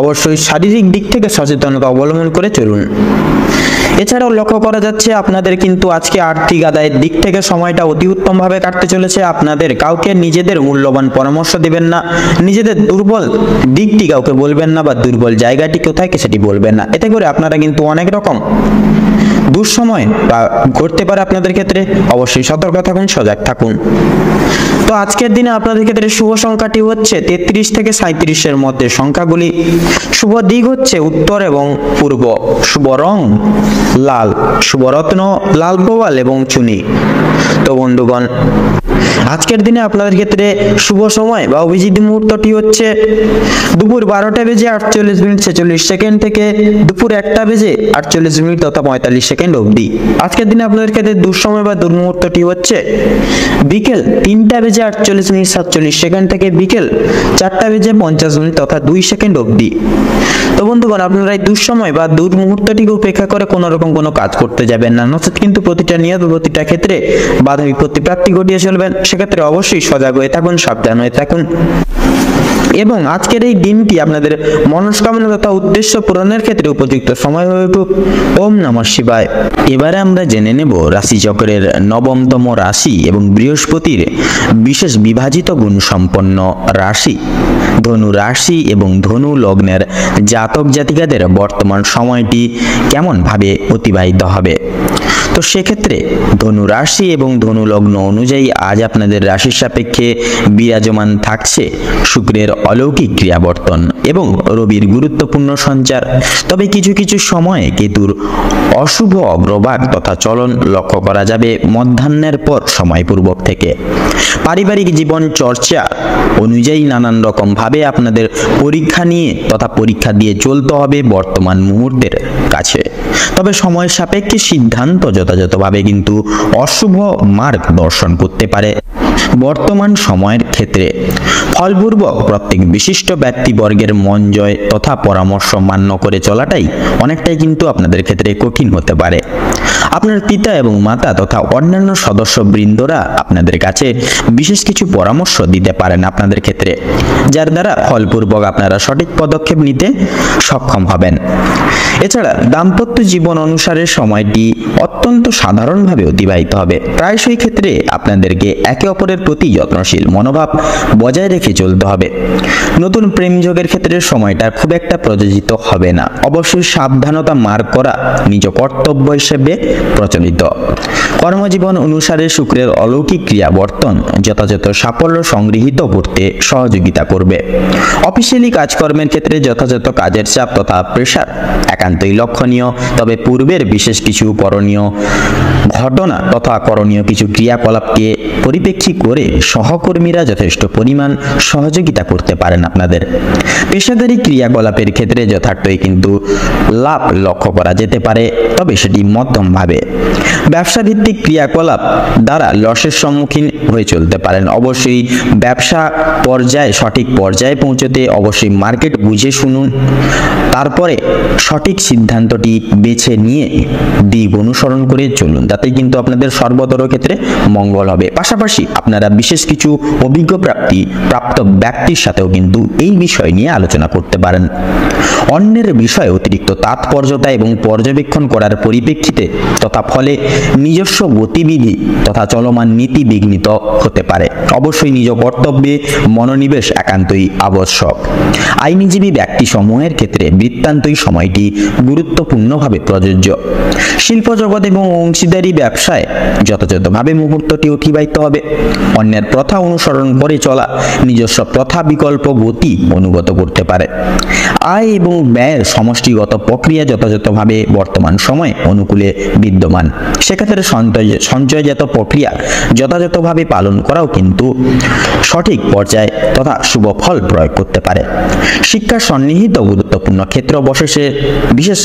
অবশ্যই শারীরিক দিক থেকে সচেতনতা অবলম্বন করে চলুন। এছাড়াও লক্ষ্য করা যাচ্ছে আপনাদের কিন্তু আজকে আর্থিক আদায়ের দিক থেকে সময়টা অতি উত্তম ভাবে কাটতে চলেছে। আপনাদের কাউকে নিজেদের মূল্যবান পরামর্শ দেবেন না, নিজেদের দুর্বল দিকটি কাউকে বলবেন না বা দুর্বল জায়গাটি কোথায় সেটি বলবেন না। এতে করে আপনারা কিন্তু অনেক রকম দুঃসময় বা ঘটতে পারে আপনাদের ক্ষেত্রে। অবশ্যই সতর্ক থাকুন, সজাগ থাকুন। তো আজকের দিনে আপনাদের ক্ষেত্রে শুভ সংখ্যাটি হচ্ছে 33 থেকে 37-এর মধ্যে সংখ্যাগুলি। শুভ দিক হচ্ছে উত্তর এবং পূর্ব। শুভ রং লাল, শুভ রত্ন লাল প্রবাল এবং চুনি। তো বন্ধুগণ, আজকের দিনে আপনাদের ক্ষেত্রে শুভ সময় বা অভিজিৎ মুহূর্তটি হচ্ছে দুপুর 12টা বেজে 48 মিনিট 46 সেকেন্ড থেকে দুপুর 1টা বেজে 48 মিনিট তথা 45 সেকেন্ড অবধি। আজকের দিনে আপনাদের ক্ষেত্রে দুঃসময় বা দুর্মুহূর্তটি হচ্ছে বিকেল 3টা বেজে 48 মিনিট 47 সেকেন্ড থেকে বিকেল 4টা বেজে 50 মিনিট তথা 2 সেকেন্ড অবধি। তো বন্ধুগণ, আপনারা এই দুঃসময় বা দুর্মুহূর্তটিকে উপেক্ষা করে কোনো রকম কোনো কাজ করতে যাবেন না, নচেত কিন্তু প্রতিটা নিয়ত প্রতিটা ক্ষেত্রে বাধা বিপত্তি প্রাপ্তি ঘটিয়ে চলবেন। সেক্ষেত্রে অবশ্যই সজাগ হয়ে থাকুন, সাবধান হয়ে থাকুন এবং আজকের এই দিনটি আপনাদের মনস্কামনা তথা উদ্দেশ্য পূরণের ক্ষেত্রে উপযুক্ত সময় হয়ে উঠুক। ওম নমঃ শিবায়। এবারে আমরা জেনে নেব রাশিচক্রের 9মতম রাশি এবং বৃহস্পতির বিশেষ বিভাজিত গুণ সম্পন্ন রাশি ধনু রাশি এবং ধনু লগ্নের জাতক জাতিকাদের বর্তমান সময়টি কেমন ভাবে অতিবাহিত হবে। তো সেক্ষেত্রে ধনু রাশি এবং ধনু লগ্ন অনুযায়ী আজ আপনাদের রাশির সাপেক্ষে বিরাজমান থাকছে শুক্রের অলৌকিক ক্রিয়াবর্তন এবং রবির গুরুত্বপূর্ণ সঞ্চার। তবে কিছু কিছু সময়ে কেতুর অশুভ অগ্রভাগ তথা চলন লক্ষ্য করা যাবে মধ্যাহ্নের পর সময়পূর্বক থেকে। পারিবারিক জীবন চর্চা অনুযায়ী নানান রকম ভাবে আপনাদের পরীক্ষা নিয়ে তথা পরীক্ষা দিয়ে চলতে হবে বর্তমান মুহূর্তের কাছে। তবে সময় সাপেক্ষে সিদ্ধান্ত যথাযথভাবে কিন্তু অশুভ মার্গ দর্শন করতে পারে বর্তমান সময়ের ক্ষেত্রে। ফলপূর্বক প্রত্যেক বিশিষ্ট ব্যক্তিবর্গের মন জয় তথা পরামর্শ মান্য করে চলাটাই অনেকটাই কিন্তু আপনাদের ক্ষেত্রে কঠিন হতে পারে। আপনার পিতা এবং মাতা তথা অন্যান্য সদস্য বৃন্দরা আপনাদের কাছে বিশেষ কিছু পরামর্শ দিতে পারেন আপনাদের ক্ষেত্রে, যার দ্বারা ফলপূর্বক আপনারা সঠিক পদক্ষেপ নিতে সক্ষম হবেন। এছাড়া দাম্পত্য জীবন অনুসারে সময়টি অত্যন্ত সাধারণভাবে অতিবাহিত হবে। প্রায়শই ক্ষেত্রে আপনাদেরকে একে অপরের প্রতি যত্নশীল মনোভাব বজায় রেখে চলতে হবে। নতুন প্রেম যোগের ক্ষেত্রে সময়টা খুব একটা প্রযোজিত হবে না। অবশ্যই সাবধানতা মার্ক করা নিজ কর্তব্য হিসেবে প্রচলিত। কর্মজীবন অনুসারে শুক্রের অলৌকিক ক্রিয়াবর্তন যথাযথ সাফল্য সংগৃহীত করতে সহযোগিতা করবে। অফিসিয়ালি কাজকর্মের ক্ষেত্রে যথাযথ কাজের চাপ তথা প্রেশার একান্তই লক্ষণীয়। তবে পূর্বের বিশেষ কিছু করণীয় ঘটনা তথা করণীয় কিছু ক্রিয়াকলাপকে পরিপ্রেক্ষী করে সহকর্মীরা যথেষ্ট পরিমাণ সহযোগিতা করতে পারেন আপনাদের। পেশাদারী ক্রিয়াকলাপের ক্ষেত্রে যথার্থই কিন্তু লাভ লক্ষ্য করা যেতে পারে, তবে সেটি মধ্যমভাবে। ব্যবসা ভিত্তিক ক্রিয়াকলাপ দ্বারা লসের সম্মুখীন হয়ে চলতে পারেন। অবশ্যই ব্যবসা পর্যায়ে সঠিক পর্যায়ে পৌঁছতে অবশ্যই মার্কেট বুঝে শুনুন, তারপরে সঠিক সিদ্ধান্তটি বেছে নিয়ে দিক অনুসরণ করে চলুন, তাতে কিন্তু আপনাদের সর্বতর ক্ষেত্রে মঙ্গল হবে। পাশাপাশি আপনারা বিশেষ কিছু অভিজ্ঞ প্রাপ্ত ব্যক্তির সাথেও কিন্তু এই বিষয় নিয়ে আলোচনা করতে পারেন। অন্যের বিষয়ে অতিরিক্ত তাৎপর্যতা এবং পর্যবেক্ষণ করার পরিপ্রেক্ষিতে তথা ফলে নিজস্ব গতিবিধি তথা চলমান নীতি বিঘ্নিত হতে পারে। অবশ্যই নিজ কর্তব্যে মনোনিবেশ একান্তই আবশ্যক। আইনজীবী ব্যক্তি সমূহের ক্ষেত্রে বৃত্তান্তই সময়টি গুরুত্বপূর্ণভাবে প্রযোজ্য। শিল্প জগৎ এবং এবং অংশীদারি ব্যবসায় যথাযথভাবে মুহূর্তটি অতিবাহিত হবে। অন্যের প্রথা অনুসরণ করে চলা নিজস্ব প্রথা বিকল্প গতি অনুগত করতে পারে। আয় এবং ব্যয়ের সমষ্টিগত প্রক্রিয়া যথাযথভাবে বর্তমান সময়ে অনুকূলে বিদ্যমান। সেক্ষেত্রে সঞ্চয়জাত প্রক্রিয়া যথাযথভাবে পালন করাও কিন্তু সঠিক পর্যায়ে তথা শুভ ফল প্রয়োগ করতে পারে। শিক্ষা সন্নিহিত গুরুত্বপূর্ণ ক্ষেত্র অবশেষে বিশেষ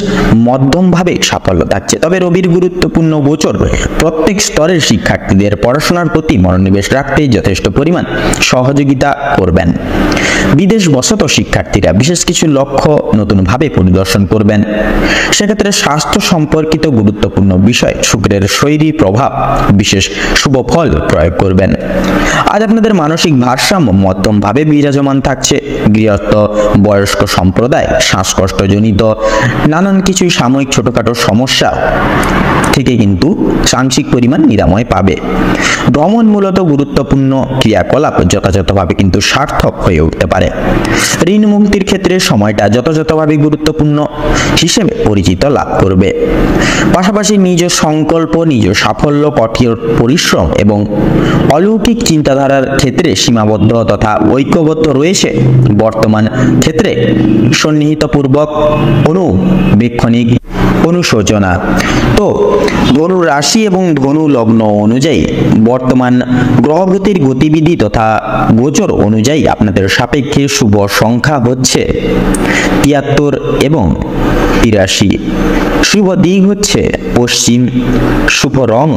মধ্যমভাবে সাফল্য থাকছে। তবে রবির গুরুত্বপূর্ণ গোচর প্রত্যেক স্তরের শিক্ষার্থীদের পড়াশোনার প্রতি মনোনিবেশ রাখতে যথেষ্ট পরিমাণ সহযোগিতা করবেন। বিদেশ বসত শিক্ষার্থীরা বিশেষ কিছু লক্ষ্য নতুনভাবে পরিদর্শন করবেন। সেক্ষেত্রে স্বাস্থ্য সম্পর্কিত গুরুত্বপূর্ণ বিষয় শুক্রের শৈলী প্রভাব বিশেষ শুভ ফল প্রয়োগ করবেন। আজ আপনাদের মানসিক ভারসাম্য মধ্যমভাবে বিরাজমান থাকছে। গৃহস্থ বয়স্ক সম্প্রদায় শ্বাসকষ্টজনিত নানান কিছুই সাময়িক ছোটখাটো সমস্যা থেকে কিন্তু সাংশিক পরিমাণ নিরাময় পাবে। ভ্রমণ মূলত গুরুত্বপূর্ণ ক্রিয়াকলাপ যথাযথভাবে কিন্তু সার্থক হয়ে উঠতে পারে। ঋণ মুক্তির ক্ষেত্রে সময়টা যথাযথভাবে গুরুত্বপূর্ণ হিসেবে পরিচিত লাভ করবে। পাশাপাশি নিজ সংকল্প, নিজ সাফল্য, কঠোর পরিশ্রম এবং অলৌকিক চিন্তাধারার ক্ষেত্রে সীমাবদ্ধ তথা ঐক্যবদ্ধ রয়েছে। বর্তমান ক্ষেত্রে সন্নিহিতপূর্বক অনুবেক্ষণিক অনুশোচনা। তো ধনু রাশি এবং ধনু লগ্ন অনুযায়ী বর্তমান গ্রহগতির গতিবিধি তথা গোচর অনুযায়ী আপনাদের সাপেক্ষে শুভ সংখ্যা হচ্ছে ৭৩ এবং ৮৩। শুভ দিক হচ্ছে পশ্চিম, শুভ রং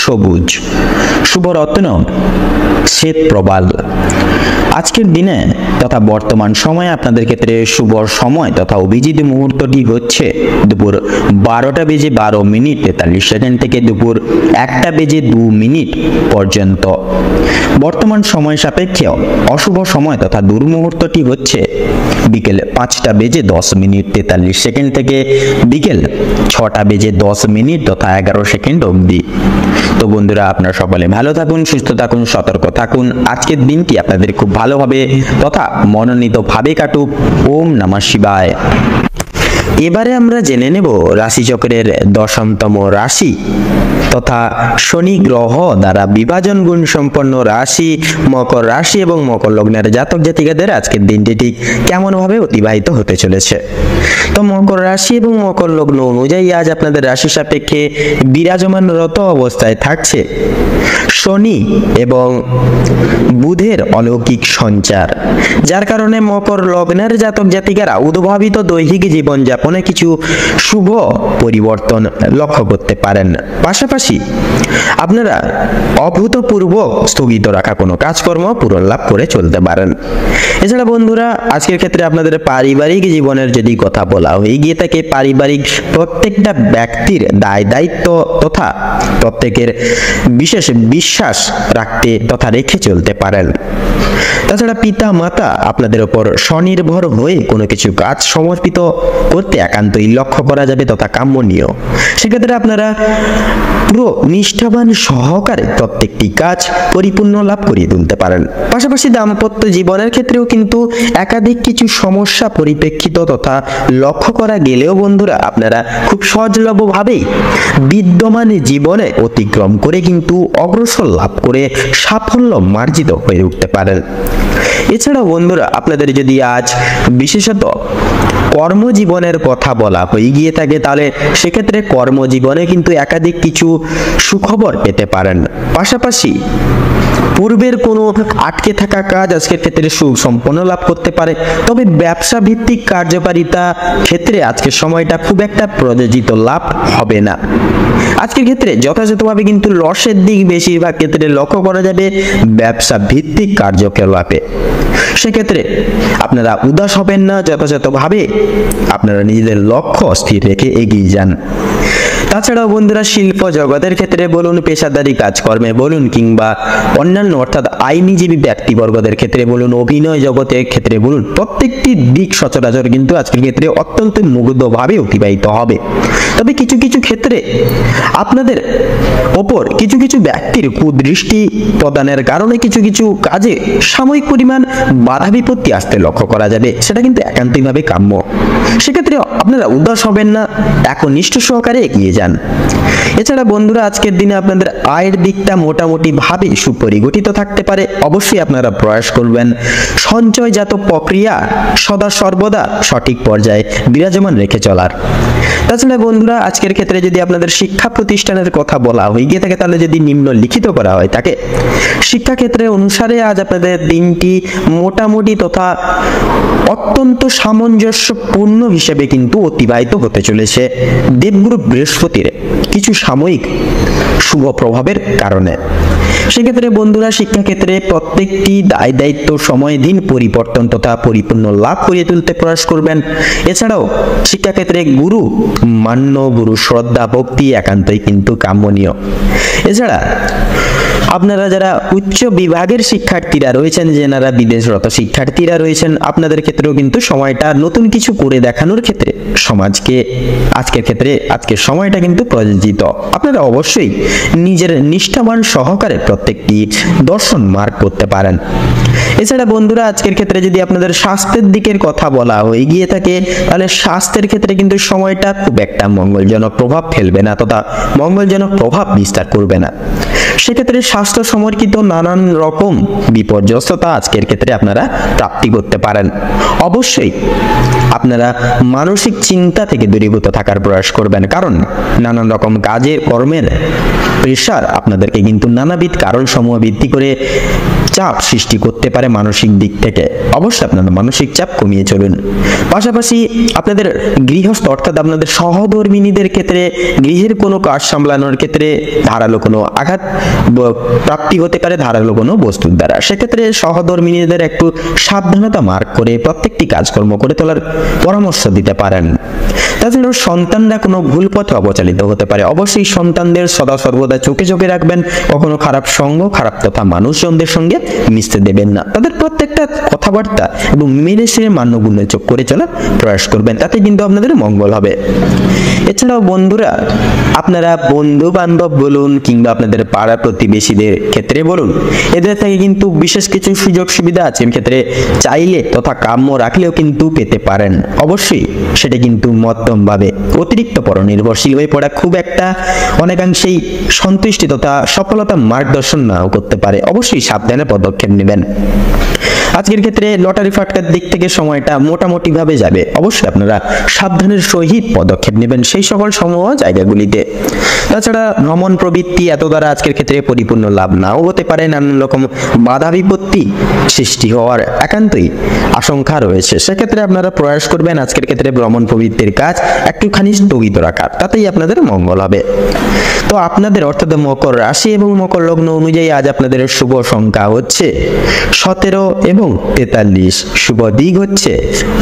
সবুজ, শুভ রত্ন শ্বেত প্রবাল। আজকের দিনে তথা বর্তমান সময়ে আপনাদের ক্ষেত্রে শুভ সময় তথা অভিজিৎ মুহূর্তটি হচ্ছে দুপুর ১২:১২:৪৩ থেকে দুপুর ১:০২ পর্যন্ত। বর্তমান সময় সাপেক্ষে অশুভ সময় তথা দুর্মুহূর্তটি হচ্ছে বিকেল ৫:১০:৪৩ থেকে বিকেল ৬:১০ তথা ১১ অবধি। তো বন্ধুরা, আপনারা সকলে ভালো থাকুন, সুস্থ থাকুন, সতর্ক থাকুন। আজকের দিনটি আপনাদের খুব ভালোভাবে তথা মনোনীতভাবে কাটুক। ওম নমঃ শিবায়। এবারে আমরা জেনে নেব রাশিচক্রের ১০তম রাশি তথা শনি গ্রহ দ্বারা বিভাজন গুণ সম্পন্ন রাশি মকর রাশি এবং মকর লগ্নের জাতক জাতিকাদের আজকের দিনটি ঠিক কেমন ভাবে অতিবাহিত হতে চলেছে। তো মকর রাশি এবং মকর লগ্ন অনুযায়ী আজ আপনাদের রাশি সাপেক্ষে বিরাজমানরত অবস্থায় থাকছে শনি এবং বুধের অলৌকিক সঞ্চার, যার কারণে মকর লগ্নের জাতক জাতিকারা উদ্ভাবিত দৈহিক জীবনযাপনে কিছু শুভ পরিবর্তন লক্ষ্য করতে পারেন। পাশাপাশি আপনারা অভূতপূর্ব স্থগিত রাখা কোনো কাজকর্ম পূরণ লাভ করে চলতে পারেন। এছাড়া বন্ধুরা, আজকের ক্ষেত্রে আপনাদের পারিবারিক জীবনের যদি কথা বলা হয়ে গিয়ে থাকে, পারিবারিক প্রত্যেকটা ব্যক্তির দায় দায়িত্ব তথা প্রত্যেকের বিশেষ বিশ্বাস রাখতে তথা রেখে চলতে পারেন। তাছাড়া পিতা মাতা আপনাদের উপর স্বনির্ভর হয়ে কোনো কিছু কাজ সমর্পিত করতে একান্তই লক্ষ্য করা যাবে তথা কাম্যনীয়। সেক্ষেত্রে আপনারা পুরো নিষ্ঠাবান সহকারে প্রত্যেকটি কাজ পরিপূর্ণ লাভ করিয়ে তুলতে পারেন। পাশাপাশি দাম্পত্য জীবনের ক্ষেত্রেও কিন্তু একাধিক কিছু সমস্যা পরিপ্রেক্ষিত তথা লক্ষ্য করা গেলেও বন্ধুরা আপনারা খুব সহজলভ্যভাবেই বিদ্যমান জীবনে অতিক্রম করে কিন্তু অগ্রসর লাভ করে সাফল্য মার্জিত হয়ে উঠতে পারেন। এছাড়াও বন্ধুরা, আপনাদের যদি আজ বিশেষত কর্মজীবনের কথা বলা হয়ে গিয়ে থাকে, তাহলে সেক্ষেত্রে কর্মজীবনে কিন্তু একাধিক কিছু সুখবর পেতে পারেন। পাশাপাশি পূর্বের কোনো আটকে থাকা কাজ আজকের ক্ষেত্রে সুসম্পন্ন লাভ করতে পারে। তবে ব্যবসা ভিত্তিক কার্যকারিতা ক্ষেত্রে আজকের সময়টা খুব একটা প্রযোজিত লাভ হবে না। আজকের ক্ষেত্রে যথাযথভাবে কিন্তু লসের দিক বেশিরভাগ ক্ষেত্রে লক্ষ্য করা যাবে ব্যবসা ভিত্তিক কার্যকলাপে। সেক্ষেত্রে আপনারা উদাস হবেন না, যথাযথভাবে আপনারা নিজেদের লক্ষ্য স্থির রেখে এগিয়ে যান। তাছাড়াও বন্ধুরা, শিল্প জগতের ক্ষেত্রে বলুন, পেশাদারি কাজকর্মে বলুন, কিংবা অন্যান্য অর্থাৎ আইনজীবী ব্যক্তিবর্গদের ক্ষেত্রে বলুন, অভিনয় জগতের ক্ষেত্রে বলুন, প্রত্যেকটি দিক সচরাচর কিন্তু আজকের ক্ষেত্রে অত্যন্ত মুগ্ধভাবে অতিবাহিত হবে। তবে কিছু কিছু ক্ষেত্রে আপনাদের ওপর কিছু কিছু ব্যক্তির কুদৃষ্টি প্রদানের কারণে কিছু কিছু কাজে সাময়িক পরিমাণ বাধা বিপত্তি আসতে লক্ষ্য করা যাবে, সেটা কিন্তু একান্তইভাবে কাম্য। সেক্ষেত্রে আপনারা উদাস হবেন না, একনিষ্ঠ সহকারে এগিয়ে যান। এছাড়া বন্ধুরা, আজকের দিনে আপনাদের আয়ের দিকটা মোটামুটি ভাবে সুপরিগঠিত থাকতে পারে। অবশ্যই আপনারা প্রয়াস করবেন সঞ্চয়জাত প্রক্রিয়া সদা সর্বদা সঠিক পর্যায়ে বিরাজমান রেখে চলার। তাছাড়া বন্ধুরা, আজকের ক্ষেত্রে যদি আপনাদের শিক্ষা প্রতিষ্ঠানের কথা বলা হয়ে গিয়ে থাকে, তাহলে যদি নিম্নলিখিত করা হয় তাকে শিক্ষাক্ষেত্রে অনুসারে আজ আপনাদের দিনটি মোটামুটি তথা অত্যন্ত সামঞ্জস্যপূর্ণ হিসেবে কিন্তু অতিবাহিত হতে চলেছে দেবগুরু বৃহস্পতির কিছু সাময়িক শুভ প্রভাবের কারণে। সেক্ষেত্রে বন্ধুরা, শিক্ষাক্ষেত্রে প্রত্যেকটি দায় দায়িত্ব সময় দিন পরিবর্তন তথা পরিপূর্ণ লাভ করিয়ে তুলতে প্রয়াস করবেন। এছাড়াও শিক্ষাক্ষেত্রে গুরু মান্য, গুরু শ্রদ্ধা ভক্তি একান্তই কিন্তু কাম্যনীয়। এছাড়া আপনারা যারা উচ্চ বিভাগের শিক্ষার্থীরা রয়েছেন, যেনারা বিদেশরত শিক্ষার্থীরা রয়েছেন, আপনাদের ক্ষেত্রেও কিন্তু সময়টা নতুন কিছু করে দেখানোর ক্ষেত্রে সমাজকে আজকের সময়টা কিন্তু প্রযোজিত। আপনারা অবশ্যই নিজের নিষ্ঠাবান সহকারে প্রত্যেকটি দর্শন মার্ক করতে পারেন। এছাড়া বন্ধুরা, আজকের ক্ষেত্রে যদি আপনাদের স্বাস্থ্যের দিকের কথা বলা হয়ে গিয়ে থাকে, তাহলে স্বাস্থ্যের ক্ষেত্রে কিন্তু সময়টা খুব একটা মঙ্গলজনক প্রভাব ফেলবে না তথা মঙ্গলজনক প্রভাব বিস্তার করবে না। সেক্ষেত্রে স্বাস্থ্য সম্পর্কিত নানান রকম বিপর্যস্ততা আজকের ক্ষেত্রে আপনারা প্রাপ্তি করতে পারেন। অবশ্যই আপনারা মানসিক চিন্তা থেকে দূরীভূত থাকার প্রয়াস করবেন, কারণ নানান রকম কাজের কর্মের প্রেশার আপনাদেরকে কিন্তু নানাবিধ কারণ সমূহ ভিত্তি করে চাপ সৃষ্টি করতে পারে মানসিক দিক থেকে। অবশ্যই আপনারা মানসিক চাপ কমিয়ে চলুন। পাশাপাশি আপনাদের গৃহস্থ অর্থাৎ আপনাদের সহধর্মিনীদের ক্ষেত্রে গৃহের কোনো কাজ সামলানোর ক্ষেত্রে ধারালো কোনো আঘাত প্রাপ্তি হতে পারে ধারালো কোনো বস্তুর দ্বারা। সেক্ষেত্রে সহধর্মিনীদের একটু সাবধানতা মার্ক করে প্রত্যেকটি কাজকর্ম করে তোলার পরামর্শ দিতে পারেন। তাছাড়াও সন্তানরা কোনো ভুল পথে অবচালিত হতে পারে। অবশ্যই সন্তানদের সদা সর্বদা চোখে চোখে রাখবেন, কখনো খারাপ সঙ্গ খারাপ তথা মানুষজনদের সঙ্গে মিশতে দেবেন না। তাদের প্রত্যেকটা কথাবার্তা এবং মেনে সে মান্যগুণ্য চোখ করে চলার প্রয়াস করবেন, তাতে কিন্তু আপনাদের মঙ্গল হবে। এছাড়াও বন্ধুরা, আপনারা বন্ধু বান্ধব বলুন কিংবা আপনাদের পাড়া প্রতিবেশীদের ক্ষেত্রে বলুন, এদের থেকে কিন্তু বিশেষ কিছু সুযোগ সুবিধা আছে, ক্ষেত্রে চাইলে তথা কাম্য রাখলেও কিন্তু পেতে পারেন। অবশ্যই সেটা কিন্তু মধ্যমভাবে অতিরিক্ত পরনির্ভরশীল হয়ে পড়া খুব একটা অনেকাংশেই সন্তুষ্টি তথা সফলতা মার্গদর্শন নাও করতে পারে। অবশ্যই সাবধানে পদক্ষেপ নেবেন। আজকের ক্ষেত্রে লটারি ফাটকার দিক থেকে সময়টা মোটামুটি ভাবে যাবে। অবশ্যই আপনারা সাবধানের সহিত পদক্ষেপ নেবেন সেই সকল সমূহ জায়গাগুলিতে। তাছাড়া ভ্রমণ প্রবৃত্তি এত দ্বারা আজকের ক্ষেত্রে পরিপূর্ণ লাভ নাও হতে পারে, নানান রকম বাধা বিপত্তি সৃষ্টি হওয়ার একান্তই আশঙ্কা রয়েছে। সেক্ষেত্রে আপনারা প্রয়াস করবেন আজকের ক্ষেত্রে ভ্রমণ প্রবৃত্তির কাজ একটুখানি স্থগিত রাখার, তাতেই আপনাদের মঙ্গল হবে। তো আপনাদের অর্থাৎ মকর রাশি এবং মকর লগ্ন অনুযায়ী আজ আপনাদের শুভ সংখ্যা হচ্ছে 17 এবং 43, শুভ দিক হচ্ছে